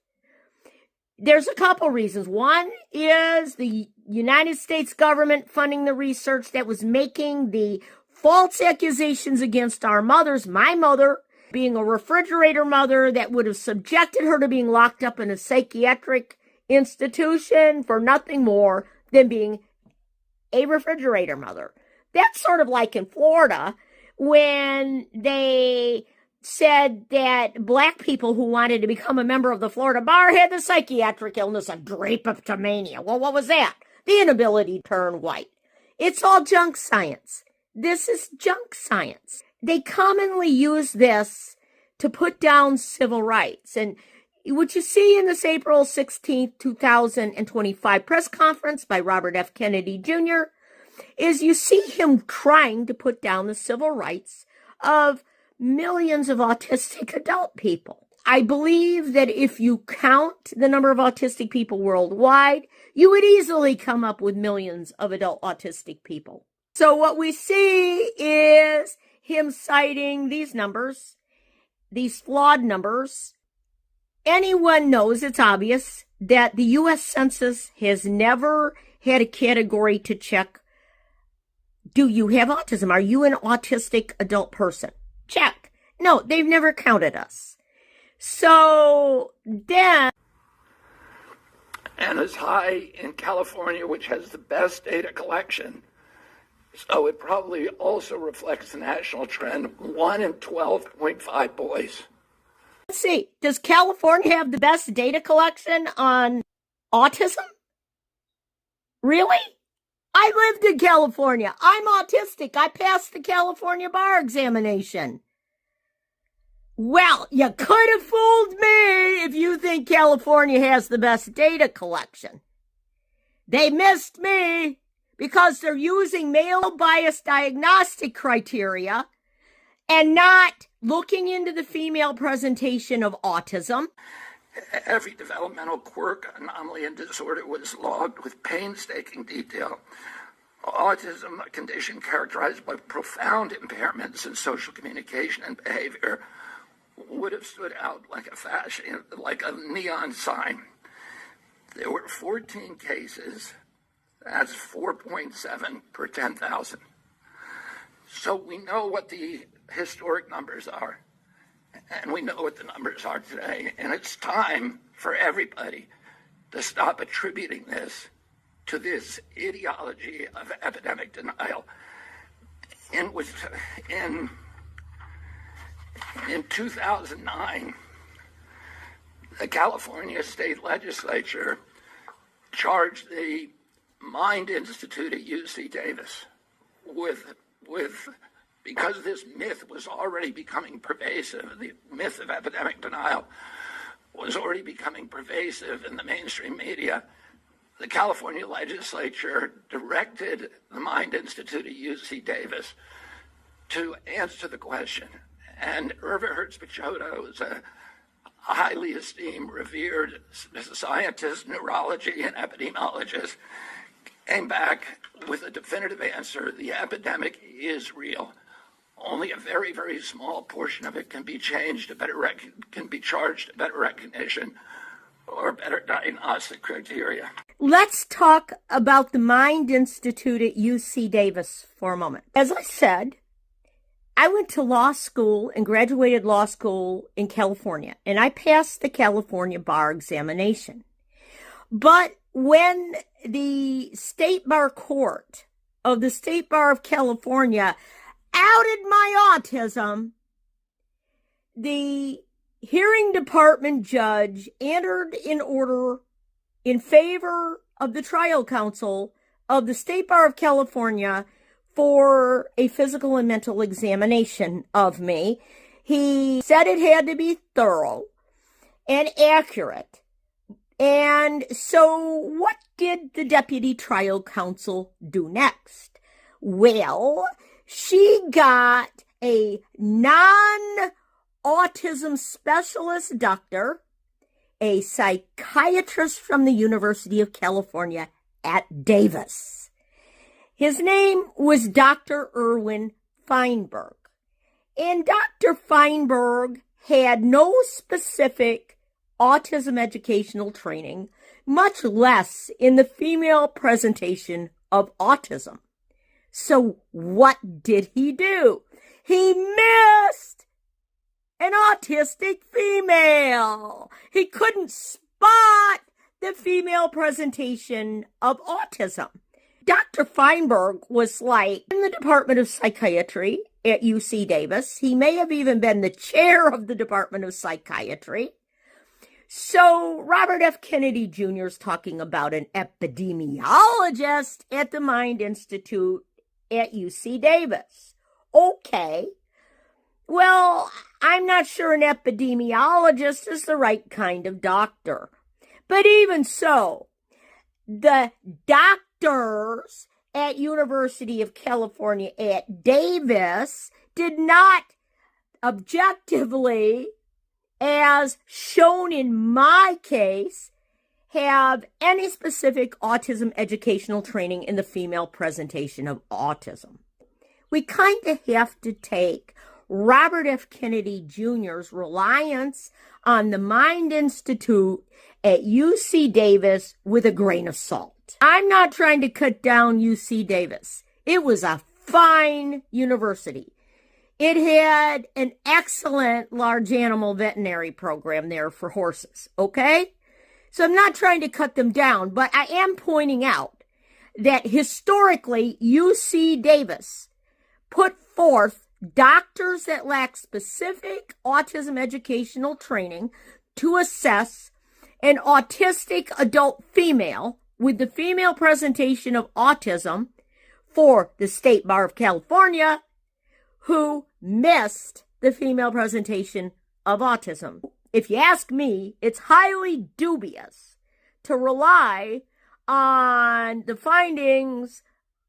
There's a couple reasons. One is the United States government funding the research that was making the false accusations against our mothers. My mother being a refrigerator mother that would have subjected her to being locked up in a psychiatric institution for nothing more than being a refrigerator mother. That's sort of like in Florida when they said that black people who wanted to become a member of the Florida bar had the psychiatric illness of drapetomania. Well, what was that? The inability to turn white. It's all junk science. This is junk science. They commonly use this to put down civil rights. And what you see in this April 16th, 2025 press conference by Robert F. Kennedy Jr. is you see him trying to put down the civil rights of millions of autistic adult people. I believe that if you count the number of autistic people worldwide, you would easily come up with millions of adult autistic people. So what we see is him citing these numbers, these flawed numbers. Anyone knows, it's obvious, that the U.S. Census has never had a category to check, do you have autism? Are you an autistic adult person? Check. No, they've never counted us. So then... And as high in California, which has the best data collection. So it probably also reflects the national trend, 1 in 12.5 boys. Let's see, does California have the best data collection on autism? Really? I lived in California. I'm autistic. I passed the California bar examination. Well, you could have fooled me if you think California has the best data collection. They missed me. Because they're using male bias diagnostic criteria and not looking into the female presentation of autism. Every developmental quirk, anomaly, and disorder was logged with painstaking detail. Autism, a condition characterized by profound impairments in social communication and behavior, would have stood out like a neon sign. There were 14 cases. That's 4.7 per 10,000. So we know what the historic numbers are, and we know what the numbers are today. And it's time for everybody to stop attributing this to this ideology of epidemic denial. In 2009, the California State Legislature charged the Mind Institute at UC Davis because this myth was already becoming pervasive, the myth of epidemic denial was already becoming pervasive in the mainstream media. The California legislature directed the Mind Institute at UC Davis to answer the question. And Irva Hertz-Pichotto is a highly esteemed, revered scientist, neurology, and epidemiologist, came back with a definitive answer. The epidemic is real. Only a very, very small portion of it can be changed, can be charged to better recognition or better diagnostic criteria. Let's talk about the Mind Institute at UC Davis for a moment. As I said, I went to law school and graduated law school in California, and I passed the California bar examination. But when the State Bar Court of the State Bar of California outed my autism, the hearing department judge entered an order in favor of the trial counsel of the State Bar of California for a physical and mental examination of me. He said it had to be thorough and accurate. And so what did the deputy trial counsel do next? Well, she got a non-autism specialist doctor, a psychiatrist from the University of California at Davis. His name was Dr. Erwin Feinberg. And Dr. Feinberg had no specific autism educational training, much less in the female presentation of autism. So what did he do? He missed an autistic female. He couldn't spot the female presentation of autism. Dr. Feinberg was like in the Department of Psychiatry at UC Davis. He may have even been the chair of the Department of Psychiatry. So Robert F. Kennedy Jr. is talking about an epidemiologist at the Mind Institute at UC Davis. Okay. Well, I'm not sure an epidemiologist is the right kind of doctor. But even so, the doctors at University of California at Davis did not objectively, as shown in my case, have any specific autism educational training in the female presentation of autism. We kind of have to take Robert F. Kennedy Jr.'s reliance on the Mind Institute at UC Davis with a grain of salt. I'm not trying to cut down UC Davis. It was a fine university. It had an excellent large animal veterinary program there for horses, okay? So I'm not trying to cut them down, but I am pointing out that historically UC Davis put forth doctors that lack specific autism educational training to assess an autistic adult female with the female presentation of autism for the State Bar of California who missed the female presentation of autism. If you ask me, it's highly dubious to rely on the findings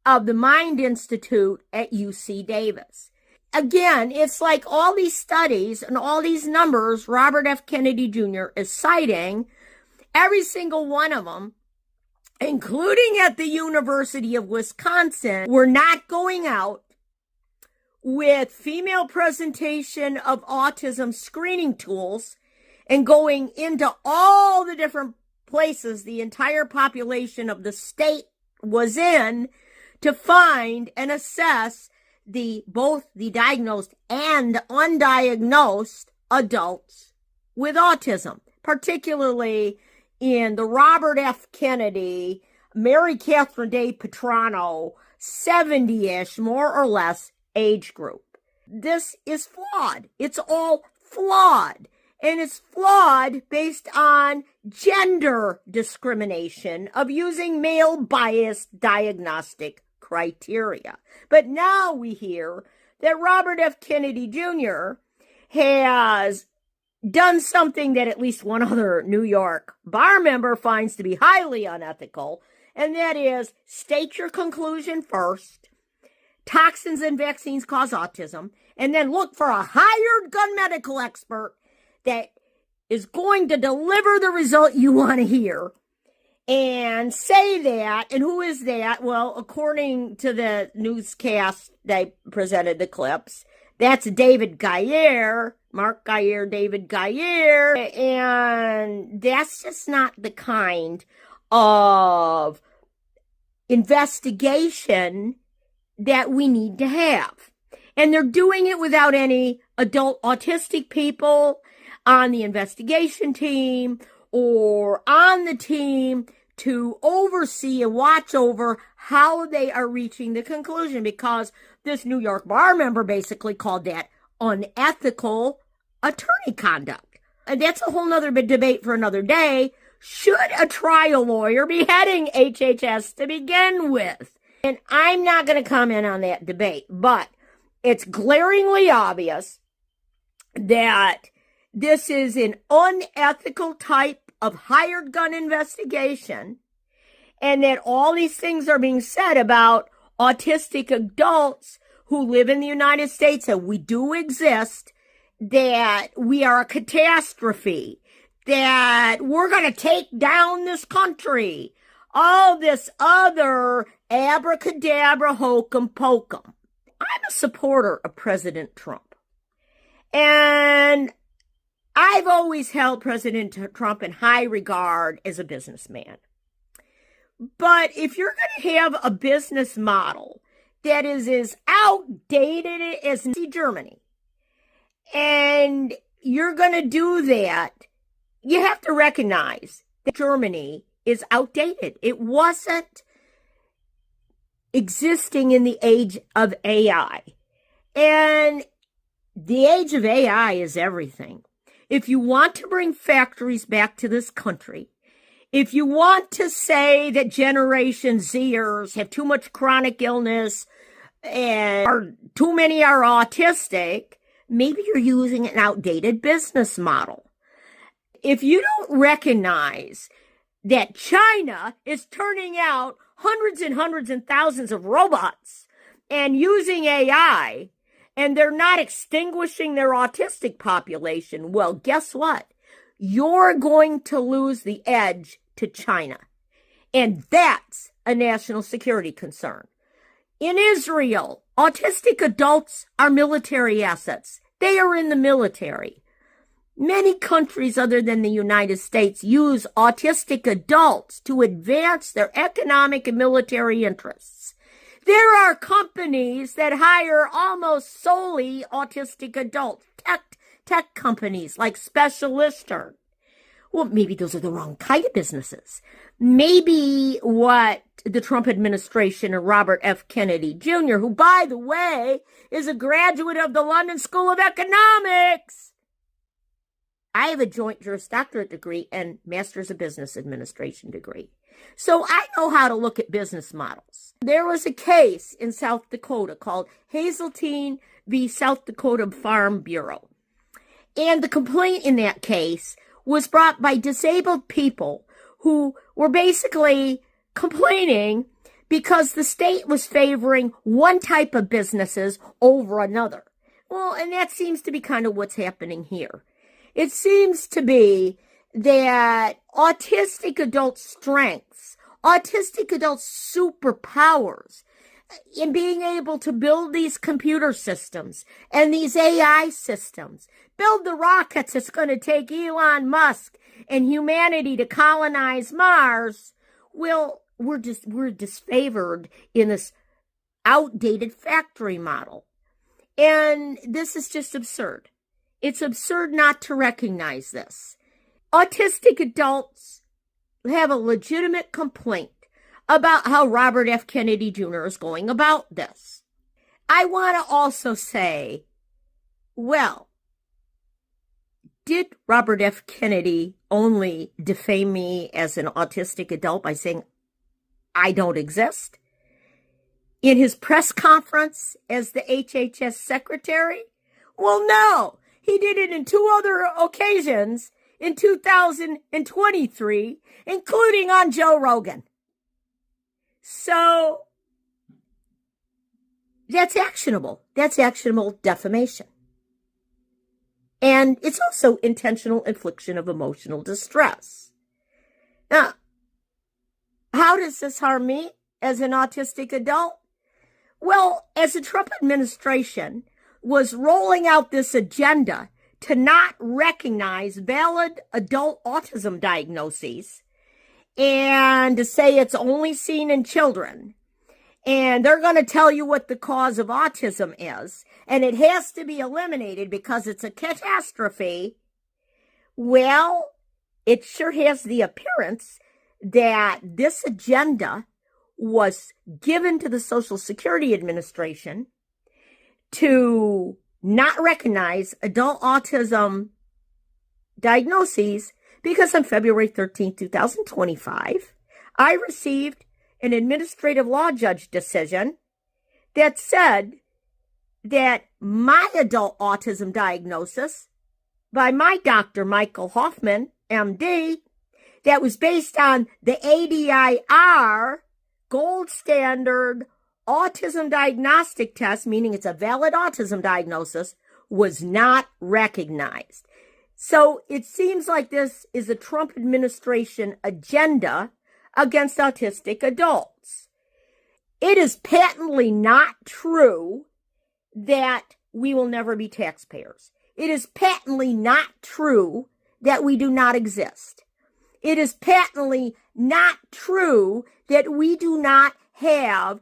of the Mind Institute at UC Davis. Again, it's like all these studies and all these numbers Robert F. Kennedy Jr. is citing, every single one of them, including at the University of Wisconsin, were not going out with female presentation of autism screening tools and going into all the different places the entire population of the state was in to find and assess both the diagnosed and undiagnosed adults with autism, particularly in the Robert F. Kennedy, Mary Catherine Day Petrano, 70-ish, more or less, age group. This is flawed. It's all flawed. And it's flawed based on gender discrimination of using male-biased diagnostic criteria. But now we hear that Robert F. Kennedy Jr. has done something that at least one other New York bar member finds to be highly unethical, and that is state your conclusion first, toxins and vaccines cause autism, and then look for a hired gun medical expert that is going to deliver the result you want to hear. and say that. And who is that? Well, according to the newscast they presented the clips, that's David Gayer, Mark Gayer, David Gayer, and that's just not the kind of investigation that we need to have. And they're doing it without any adult autistic people on the investigation team or on the team to oversee and watch over how they are reaching the conclusion, because this New York bar member basically called that unethical attorney conduct. And that's a whole nother debate for another day. Should a trial lawyer be heading HHS to begin with? And I'm not going to comment on that debate, but it's glaringly obvious that this is an unethical type of hired gun investigation, and that all these things are being said about autistic adults who live in the United States, and we do exist, that we are a catastrophe, that we're going to take down this country, all this other abracadabra hokum pokum. I'm a supporter of President Trump, and I've always held President Trump in high regard as a businessman. But if you're going to have a business model that is as outdated as Germany, and you're going to do that, you have to recognize that Germany is outdated. It wasn't existing in the age of AI. And the age of AI is everything. If you want to bring factories back to this country, if you want to say that Generation Zers have too much chronic illness and too many are autistic, maybe you're using an outdated business model. If you don't recognize that China is turning out hundreds and hundreds and thousands of robots and using AI, and they're not extinguishing their autistic population, well, guess what? You're going to lose the edge to China. And that's a national security concern. In Israel, autistic adults are military assets. They are in the military. Many countries other than the United States use autistic adults to advance their economic and military interests. There are companies that hire almost solely autistic adults, tech companies like Specialistern. Well, maybe those are the wrong kind of businesses. Maybe what the Trump administration and Robert F. Kennedy Jr., who, by the way, is a graduate of the London School of Economics. I have a joint Juris Doctorate degree and Master's of Business Administration degree. So I know how to look at business models. There was a case in South Dakota called Hazeltine v. South Dakota Farm Bureau. And the complaint in that case was brought by disabled people who were basically complaining because the state was favoring one type of businesses over another. Well, and that seems to be kind of what's happening here. It seems to be that autistic adults' strengths, autistic adults' superpowers in being able to build these computer systems and these AI systems, build the rockets that's going to take Elon Musk and humanity to colonize Mars, well, we're disfavored in this outdated factory model. And this is just absurd. It's absurd not to recognize this. Autistic adults have a legitimate complaint about how Robert F. Kennedy Jr. is going about this. I want to also say, well, did Robert F. Kennedy only defame me as an autistic adult by saying I don't exist? In his press conference as the HHS secretary? Well, no. He did it in 2 other occasions in 2023, including on Joe Rogan. So that's actionable. That's actionable defamation. And it's also intentional infliction of emotional distress. Now, How does this harm me as an autistic adult? Well, as the Trump administration was rolling out this agenda to not recognize valid adult autism diagnoses and to say it's only seen in children, and they're going to tell you what the cause of autism is, and it has to be eliminated because it's a catastrophe, well, it sure has the appearance that this agenda was given to the Social Security Administration to not recognize adult autism diagnoses because on February 13, 2025, I received an administrative law judge decision that said that my adult autism diagnosis by my doctor, Michael Hoffman, MD, that was based on the ADIR gold standard autism diagnostic test, meaning it's a valid autism diagnosis, was not recognized. So it seems like this is a Trump administration agenda against autistic adults. It is patently not true that we will never be taxpayers. It is patently not true that we do not exist. It is patently not true that we do not have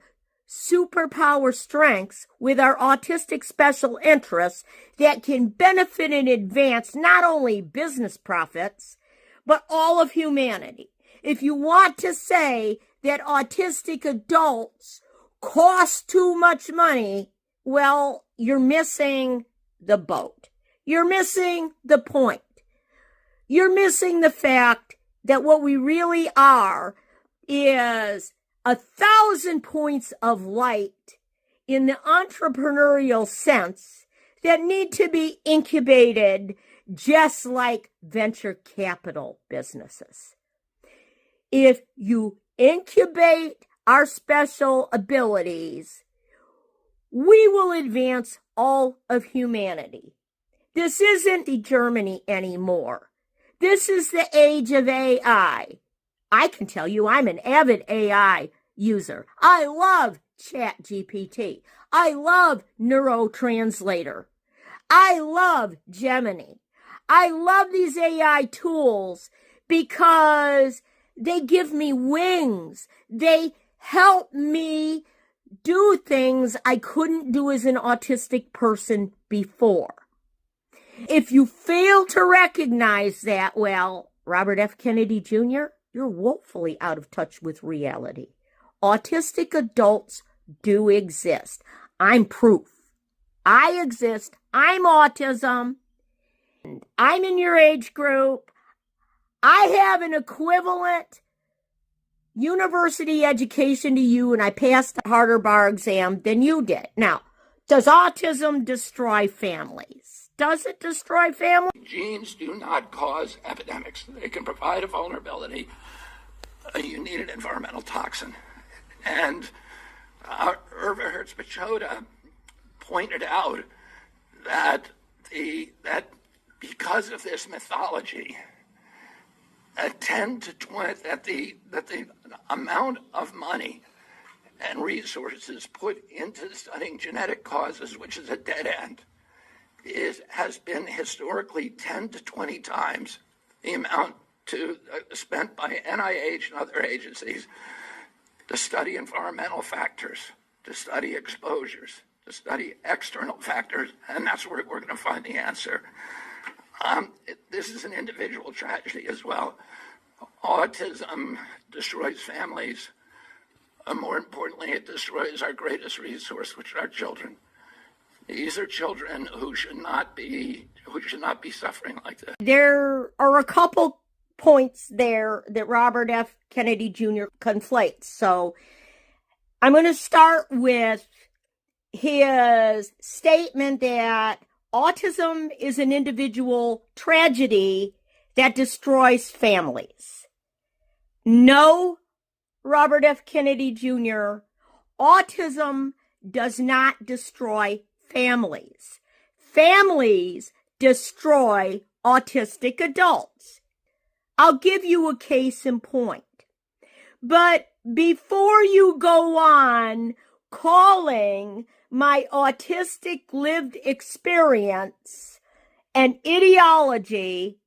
superpower strengths with our autistic special interests that can benefit and advance not only business profits, but all of humanity. If you want to say that autistic adults cost too much money, well, you're missing the boat. You're missing the point. You're missing the fact that what we really are is 1,000 points of light in the entrepreneurial sense that need to be incubated just like venture capital businesses. If you incubate our special abilities, we will advance all of humanity. This isn't Germany anymore. This is the age of AI. I can tell you I'm an avid AI user. I love ChatGPT. I love Neurotranslator. I love Gemini. I love these AI tools because they give me wings. They help me do things I couldn't do as an autistic person before. If you fail to recognize that, well, Robert F. Kennedy Jr., you're woefully out of touch with reality. Autistic adults do exist. I'm proof. I exist. I'm autism. I'm in your age group. I have an equivalent university education to you, and I passed the harder bar exam than you did. Now, does autism destroy families? Does it destroy families? Genes do not cause epidemics. They can provide a vulnerability. You need an environmental toxin. And Irva Hertz-Pichoda pointed out that because of this mythology, that the amount of money and resources put into studying genetic causes, which is a dead end, has been historically 10 to 20 times the amount spent by NIH and other agencies to study environmental factors, to study exposures, to study external factors, and that's where we're going to find the answer. This is an individual tragedy as well. Autism destroys families. More importantly, it destroys our greatest resource, which are our children. These are children who should not be suffering like this. There are a couple points there that Robert F. Kennedy Jr. conflates. So I'm going to start with his statement that autism is an individual tragedy that destroys families. No, Robert F. Kennedy Jr., autism does not destroy families. Families destroy autistic adults. I'll give you a case in point. But before you go on calling my autistic lived experience an ideology,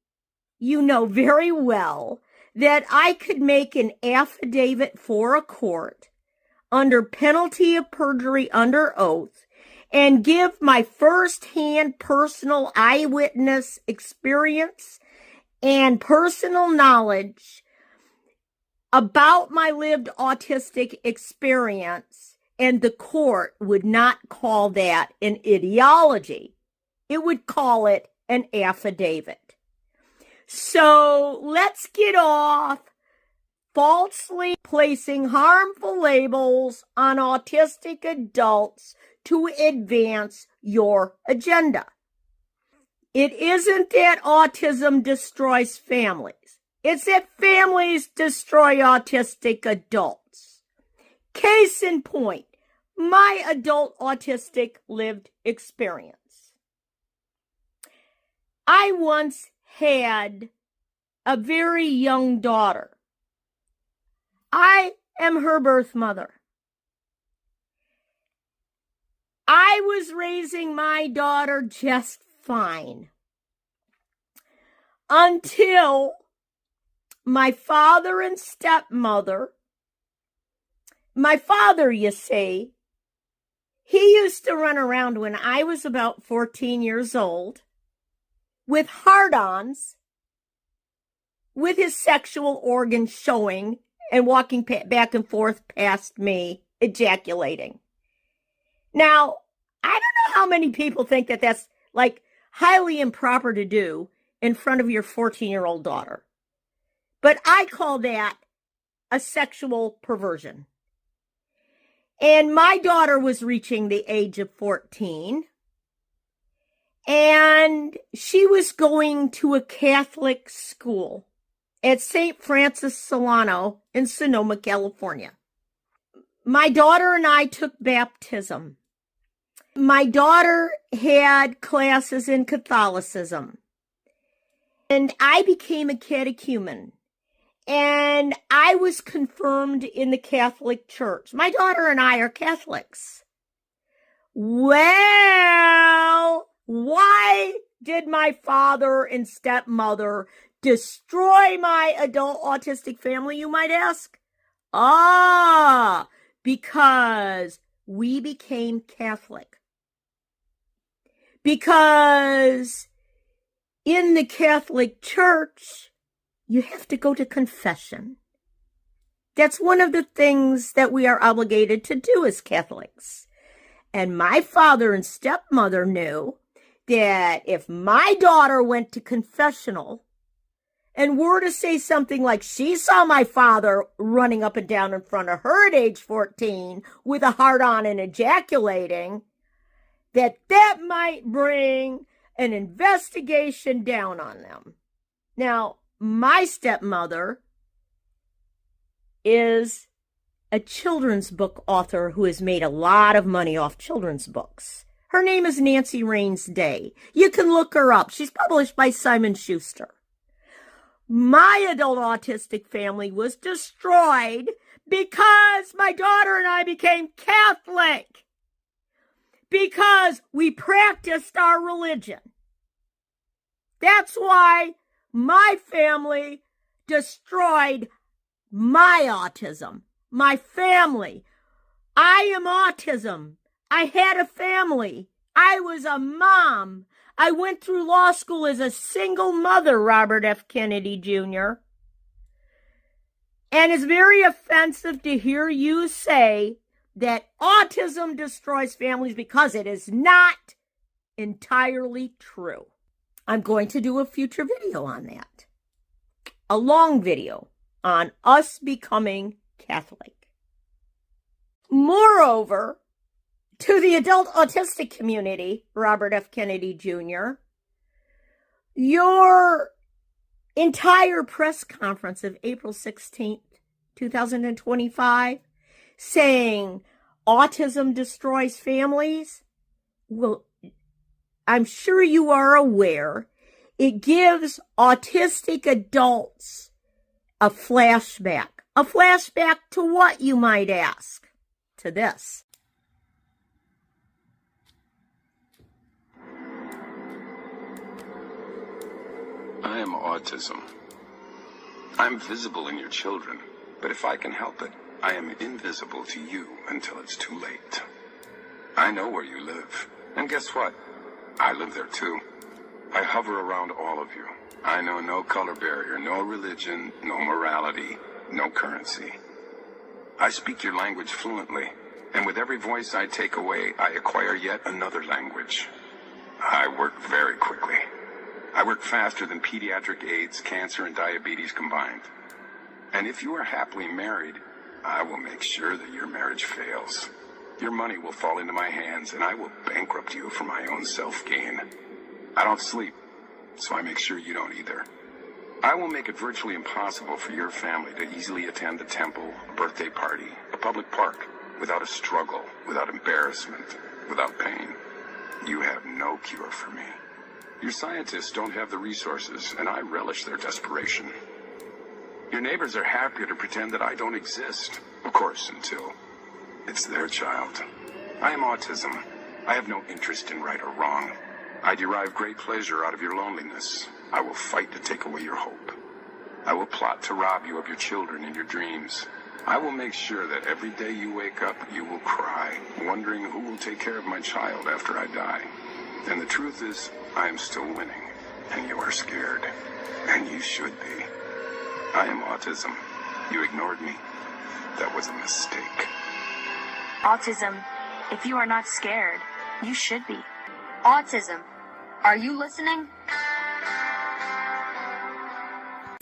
you know very well that I could make an affidavit for a court under penalty of perjury under oath and give my firsthand personal eyewitness experience and personal knowledge about my lived autistic experience, and the court would not call that an ideology. It would call it an affidavit. So let's get off falsely placing harmful labels on autistic adults to advance your agenda. It isn't that autism destroys families. It's that families destroy autistic adults. Case in point, my adult autistic lived experience. I once had a very young daughter. I am her birth mother. I was raising my daughter just fine until my father and stepmother, my father, you see, he used to run around when I was about 14 years old with hard-ons, with his sexual organs showing and walking back and forth past me, ejaculating. Now, I don't know how many people think that that's like highly improper to do in front of your 14-year-old daughter. But I call that a sexual perversion. And my daughter was reaching the age of 14. And she was going to a Catholic school at St. Francis Solano in Sonoma, California. My daughter and I took baptism. My daughter had classes in Catholicism. And I became a catechumen. And I was confirmed in the Catholic Church. My daughter and I are Catholics. Well, why did my father and stepmother destroy my adult autistic family, you might ask? Because we became Catholic. Because in the Catholic Church, you have to go to confession. That's one of the things that we are obligated to do as Catholics. And my father and stepmother knew that if my daughter went to confessional and were to say something like she saw my father running up and down in front of her at age 14 with a hard-on and ejaculating, that might bring an investigation down on them. Now, my stepmother is a children's book author who has made a lot of money off children's books. Her name is Nancy Raines Day. You can look her up. She's published by Simon Schuster. My adult autistic family was destroyed because my daughter and I became Catholic. Because we practiced our religion. That's why my family destroyed my autism. My family. I am autism. I had a family. I was a mom. I went through law school as a single mother, Robert F. Kennedy Jr. And it's very offensive to hear you say that autism destroys families because it is not entirely true. I'm going to do a future video on that. A long video on us becoming Catholic. Moreover, to the adult autistic community, Robert F. Kennedy Jr., your entire press conference of April 16th, 2025, saying autism destroys families, well, I'm sure you are aware, it gives autistic adults a flashback A flashback to what, you might ask? To this. I am autism. I'm visible in your children, but if I can help it, I am invisible to you until it's too late. I know where you live, and guess what? I live there too. I hover around all of you. I know no color barrier, no religion, no morality, no currency. I speak your language fluently, and with every voice I take away, I acquire yet another language. I work very quickly. I work faster than pediatric AIDS, cancer, and diabetes combined. And if you are happily married, I will make sure that your marriage fails. Your money will fall into my hands, and I will bankrupt you for my own self-gain. I don't sleep, so I make sure you don't either. I will make it virtually impossible for your family to easily attend a temple, a birthday party, a public park, without a struggle, without embarrassment, without pain. You have no cure for me. Your scientists don't have the resources, and I relish their desperation. Your neighbors are happier to pretend that I don't exist, of course, until it's their child. I am autism. I have no interest in right or wrong. I derive great pleasure out of your loneliness. I will fight to take away your hope. I will plot to rob you of your children in your dreams. I will make sure that every day you wake up, you will cry, wondering who will take care of my child after I die. And the truth is, I am still winning, and you are scared, and you should be. I am autism. You ignored me. That was a mistake. Autism. If you are not scared, you should be. Autism. Are you listening?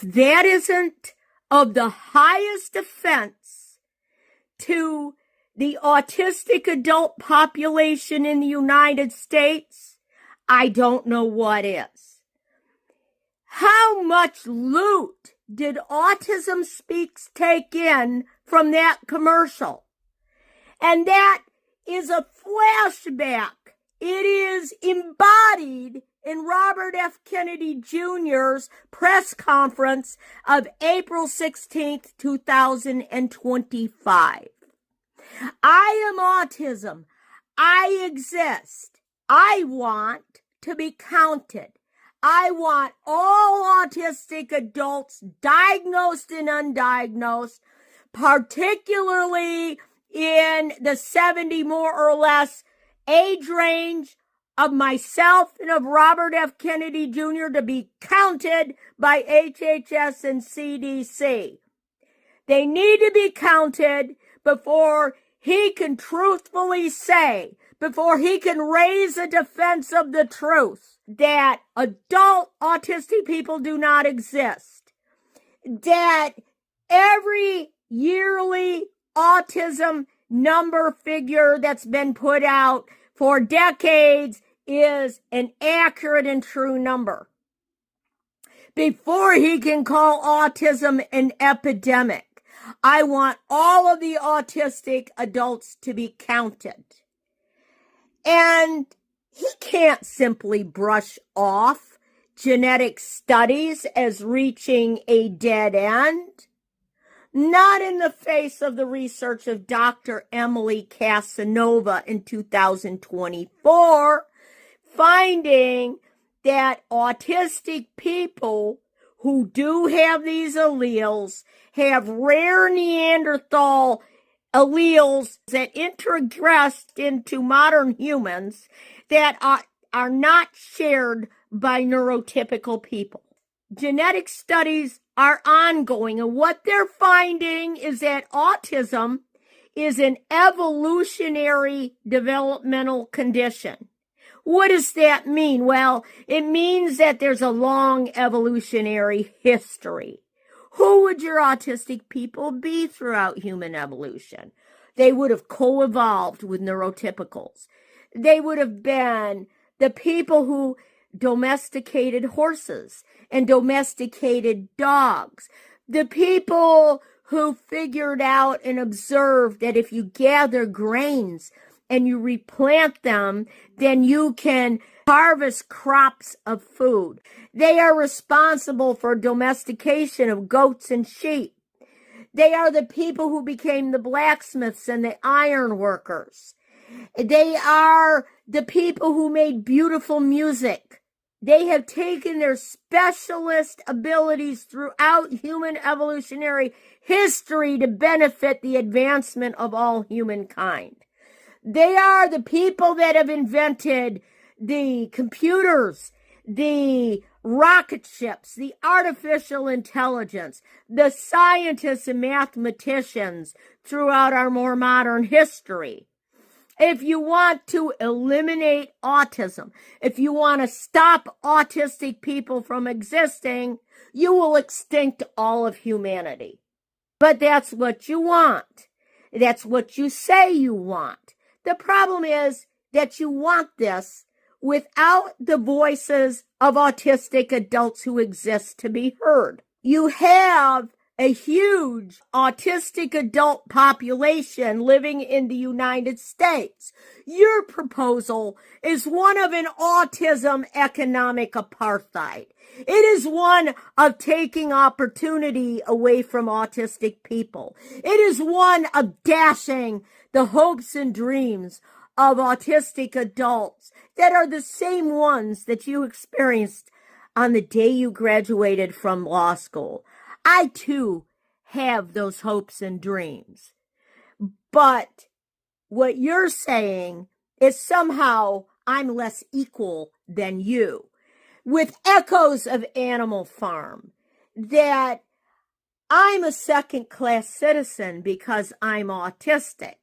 That isn't of the highest offense to the autistic adult population in the United States. I don't know what is. How much loot did Autism Speaks take in from that commercial? And that is a flashback. It is embodied in Robert F. Kennedy Jr.'s press conference of April 16th, 2025. I am autism. I exist. I want to be counted. I want all autistic adults, diagnosed and undiagnosed, particularly in the 70 more or less age range of myself and of Robert F. Kennedy Jr. to be counted by HHS and CDC. They need to be counted before he can truthfully say, before he can raise a defense of the truth, that adult autistic people do not exist, that every yearly autism number figure that's been put out for decades is an accurate and true number, before he can call autism an epidemic. I want all of the autistic adults to be counted. And he can't simply brush off genetic studies as reaching a dead end. Not in the face of the research of Dr. Emily Casanova in 2024, finding that autistic people who do have these alleles have rare Neanderthal alleles that introgressed into modern humans that are not shared by neurotypical people. Genetic studies are ongoing, and what they're finding is that autism is an evolutionary developmental condition. What does that mean? Well, it means that there's a long evolutionary history. Who would your autistic people be throughout human evolution? They would have co-evolved with neurotypicals. They would have been the people who domesticated horses and domesticated dogs. The people who figured out and observed that if you gather grains and you replant them, then you can harvest crops of food. They are responsible for domestication of goats and sheep. They are the people who became the blacksmiths and the iron workers. They are the people who made beautiful music. They have taken their specialist abilities throughout human evolutionary history to benefit the advancement of all humankind. They are the people that have invented the computers, the rocket ships, the artificial intelligence, the scientists and mathematicians throughout our more modern history. If you want to eliminate autism, if you want to stop autistic people from existing, you will extinct all of humanity. But that's what you want. That's what you say you want. The problem is that you want this without the voices of autistic adults who exist to be heard. You have a huge autistic adult population living in the United States. Your proposal is one of an autism economic apartheid. It is one of taking opportunity away from autistic people. It is one of dashing the hopes and dreams of autistic adults that are the same ones that you experienced on the day you graduated from law school. I, too, have those hopes and dreams. But what you're saying is somehow I'm less equal than you, with echoes of Animal Farm, that I'm a second-class citizen because I'm autistic.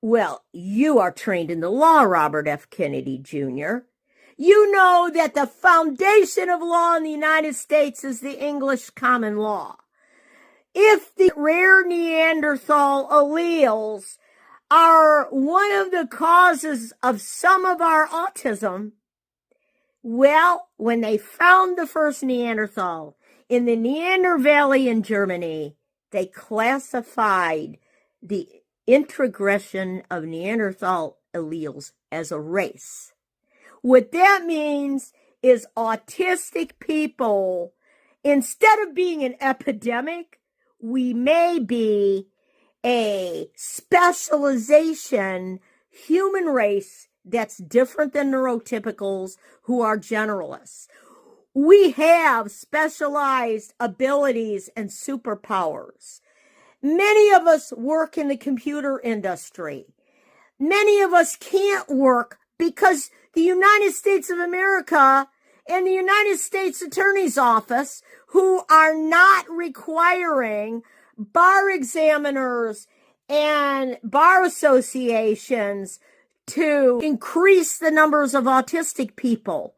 Well, you are trained in the law, Robert F. Kennedy, Jr. You know that the foundation of law in the United States is the English common law. If the rare Neanderthal alleles are one of the causes of some of our autism, well, when they found the first Neanderthal in the Neander Valley in Germany, they classified the introgression of Neanderthal alleles as a race. What that means is autistic people, instead of being an epidemic, we may be a specialization human race that's different than neurotypicals who are generalists. We have specialized abilities and superpowers. Many of us work in the computer industry. Many of us can't work because the United States of America and the United States Attorney's Office, who are not requiring bar examiners and bar associations to increase the numbers of autistic people,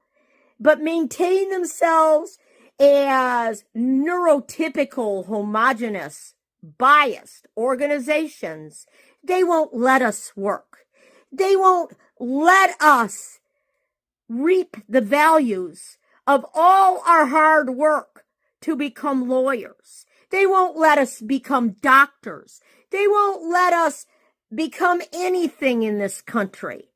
but maintain themselves as neurotypical, homogeneous, biased organizations, they won't let us work. They won't let us reap the values of all our hard work to become lawyers. They won't let us become doctors. They won't let us become anything in this country.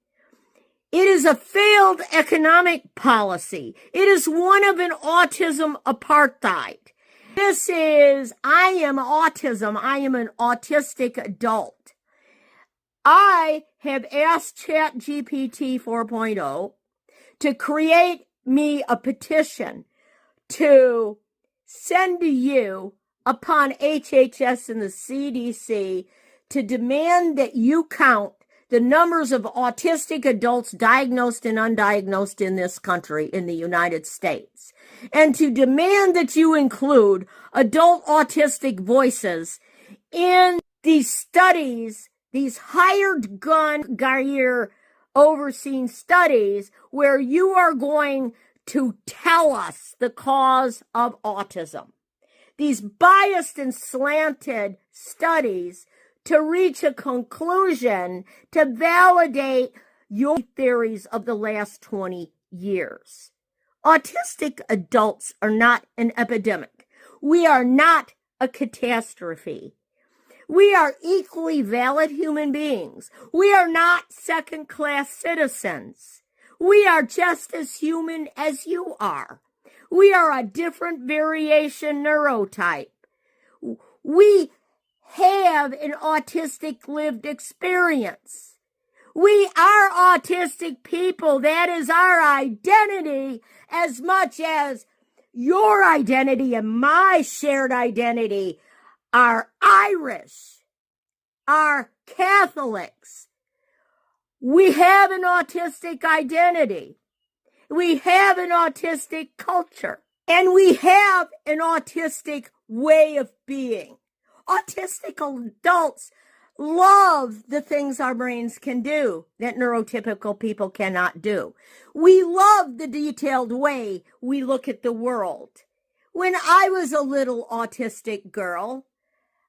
It is a failed economic policy. It is one of an autism apartheid. This is, I am autism. I am an autistic adult. I have asked ChatGPT 4.0 to create me a petition to send to you upon HHS and the CDC to demand that you count the numbers of autistic adults diagnosed and undiagnosed in this country, in the United States, and to demand that you include adult autistic voices in these studies, these hired gun, overseen studies where you are going to tell us the cause of autism. These biased and slanted studies to reach a conclusion to validate your theories of the last 20 years. Autistic adults are not an epidemic. We are not a catastrophe. We are equally valid human beings. We are not second-class citizens. We are just as human as you are. We are a different variation neurotype. We have an autistic lived experience. We are autistic people. That is our identity as much as your identity and my shared identity are Irish, are Catholics. We have an autistic identity. We have an autistic culture. And we have an autistic way of being. Autistic adults love the things our brains can do that neurotypical people cannot do. We love the detailed way we look at the world. When I was a little autistic girl,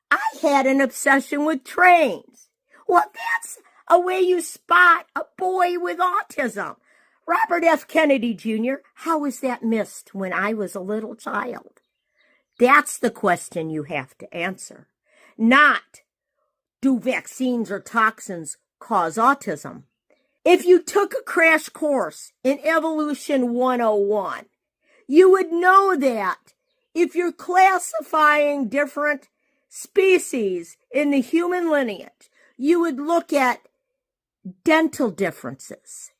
I had an obsession with trains. Well, that's a way you spot a boy with autism. Robert F. Kennedy Jr., how was that missed when I was a little child? That's the question you have to answer. Not, do vaccines or toxins cause autism? If you took a crash course in Evolution 101, you would know that if you're classifying different species in the human lineage, you would look at dental differences.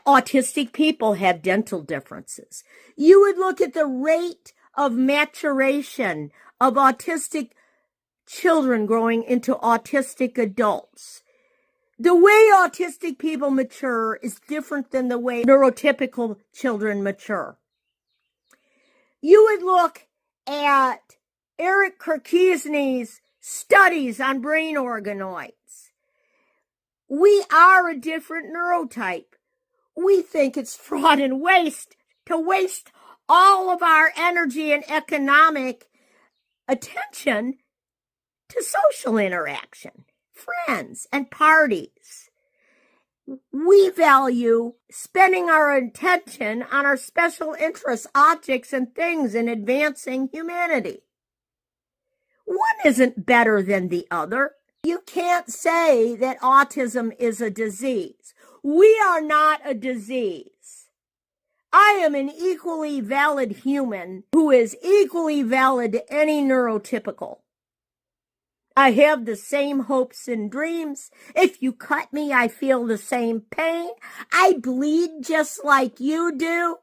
Autistic people have dental differences. You would look at the rate of maturation of autistic children growing into autistic adults. The way autistic people mature is different than the way neurotypical children mature. You would look at Eric Kirkisny's studies on brain organoids. We are a different neurotype. We think it's fraud and waste to waste all of our energy and economic attention to social interaction, friends, and parties. We value spending our attention on our special interests, objects, and things in advancing humanity. One isn't better than the other. You can't say that autism is a disease. We are not a disease. I am an equally valid human who is equally valid to any neurotypical. I have the same hopes and dreams. If you cut me, I feel the same pain. I bleed just like you do.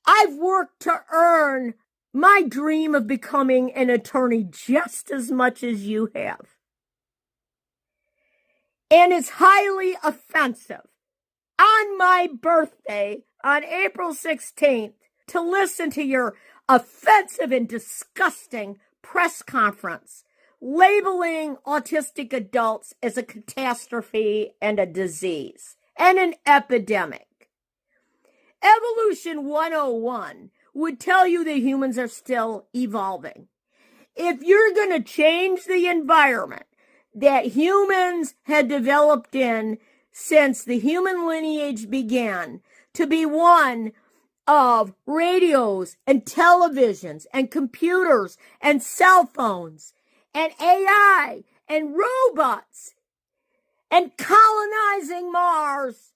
I've worked to earn my dream of becoming an attorney just as much as you have. And it's highly offensive on my birthday on April 16th to listen to your offensive and disgusting press conference labeling autistic adults as a catastrophe and a disease and an epidemic. Evolution 101 would tell you that humans are still evolving. If you're going to change the environment that humans had developed in since the human lineage began to be one of radios and televisions and computers and cell phones and AI and robots and colonizing Mars,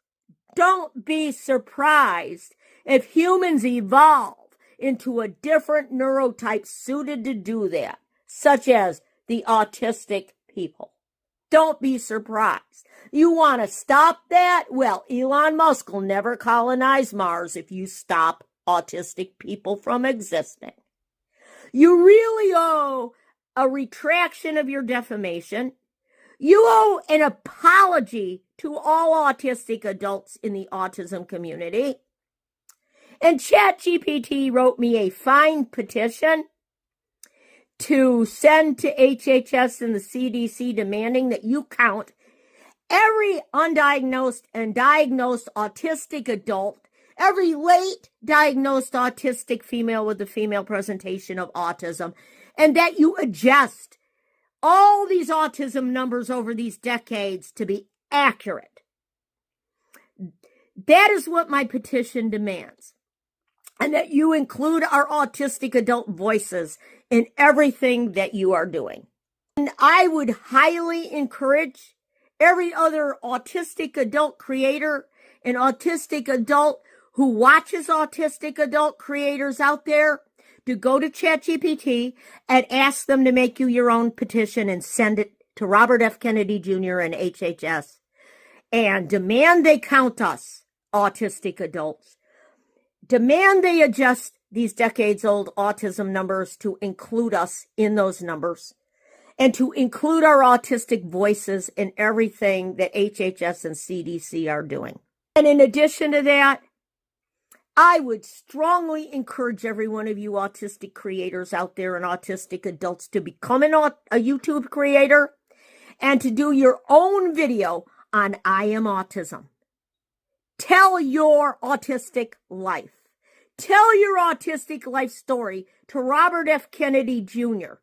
don't be surprised if humans evolve into a different neurotype suited to do that, such as the autistic people. Don't be surprised. You want to stop that? Well, Elon Musk will never colonize Mars if you stop autistic people from existing. You really owe a retraction of your defamation. You owe an apology to all autistic adults in the autism community. And ChatGPT wrote me a fine petition to send to HHS and the CDC demanding that you count every undiagnosed and diagnosed autistic adult, every late diagnosed autistic female with a female presentation of autism, and that you adjust all these autism numbers over these decades to be accurate. That is what my petition demands. And that you include our autistic adult voices in everything that you are doing. And I would highly encourage every other autistic adult creator and autistic adult who watches autistic adult creators out there to go to ChatGPT and ask them to make you your own petition and send it to Robert F. Kennedy Jr. and HHS and demand they count us, autistic adults. Demand they adjust these decades-old autism numbers to include us in those numbers and to include our autistic voices in everything that HHS and CDC are doing. And in addition to that, I would strongly encourage every one of you autistic creators out there and autistic adults to become a YouTube creator and to do your own video on I Am Autism. Tell your autistic life. Tell your autistic life story to Robert F. Kennedy Jr.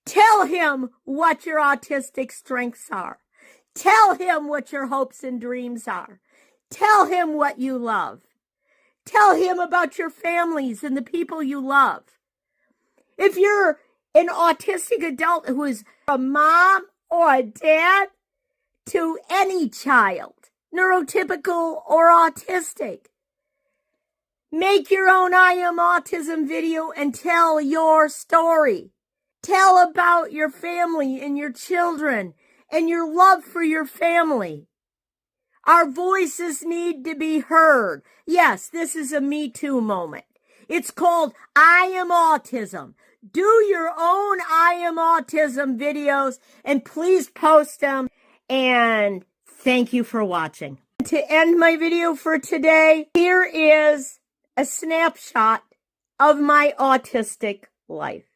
Tell him what your autistic strengths are. Tell him what your hopes and dreams are. Tell him what you love. Tell him about your families and the people you love. If you're an autistic adult who is a mom or a dad to any child, neurotypical or autistic, make your own I Am Autism video and tell your story. Tell about your family and your children and your love for your family. Our voices need to be heard. Yes, this is a Me Too moment. It's called I Am Autism. Do your own I Am Autism videos and please post them. And thank you for watching. To end my video for today, here is a snapshot of my autistic life.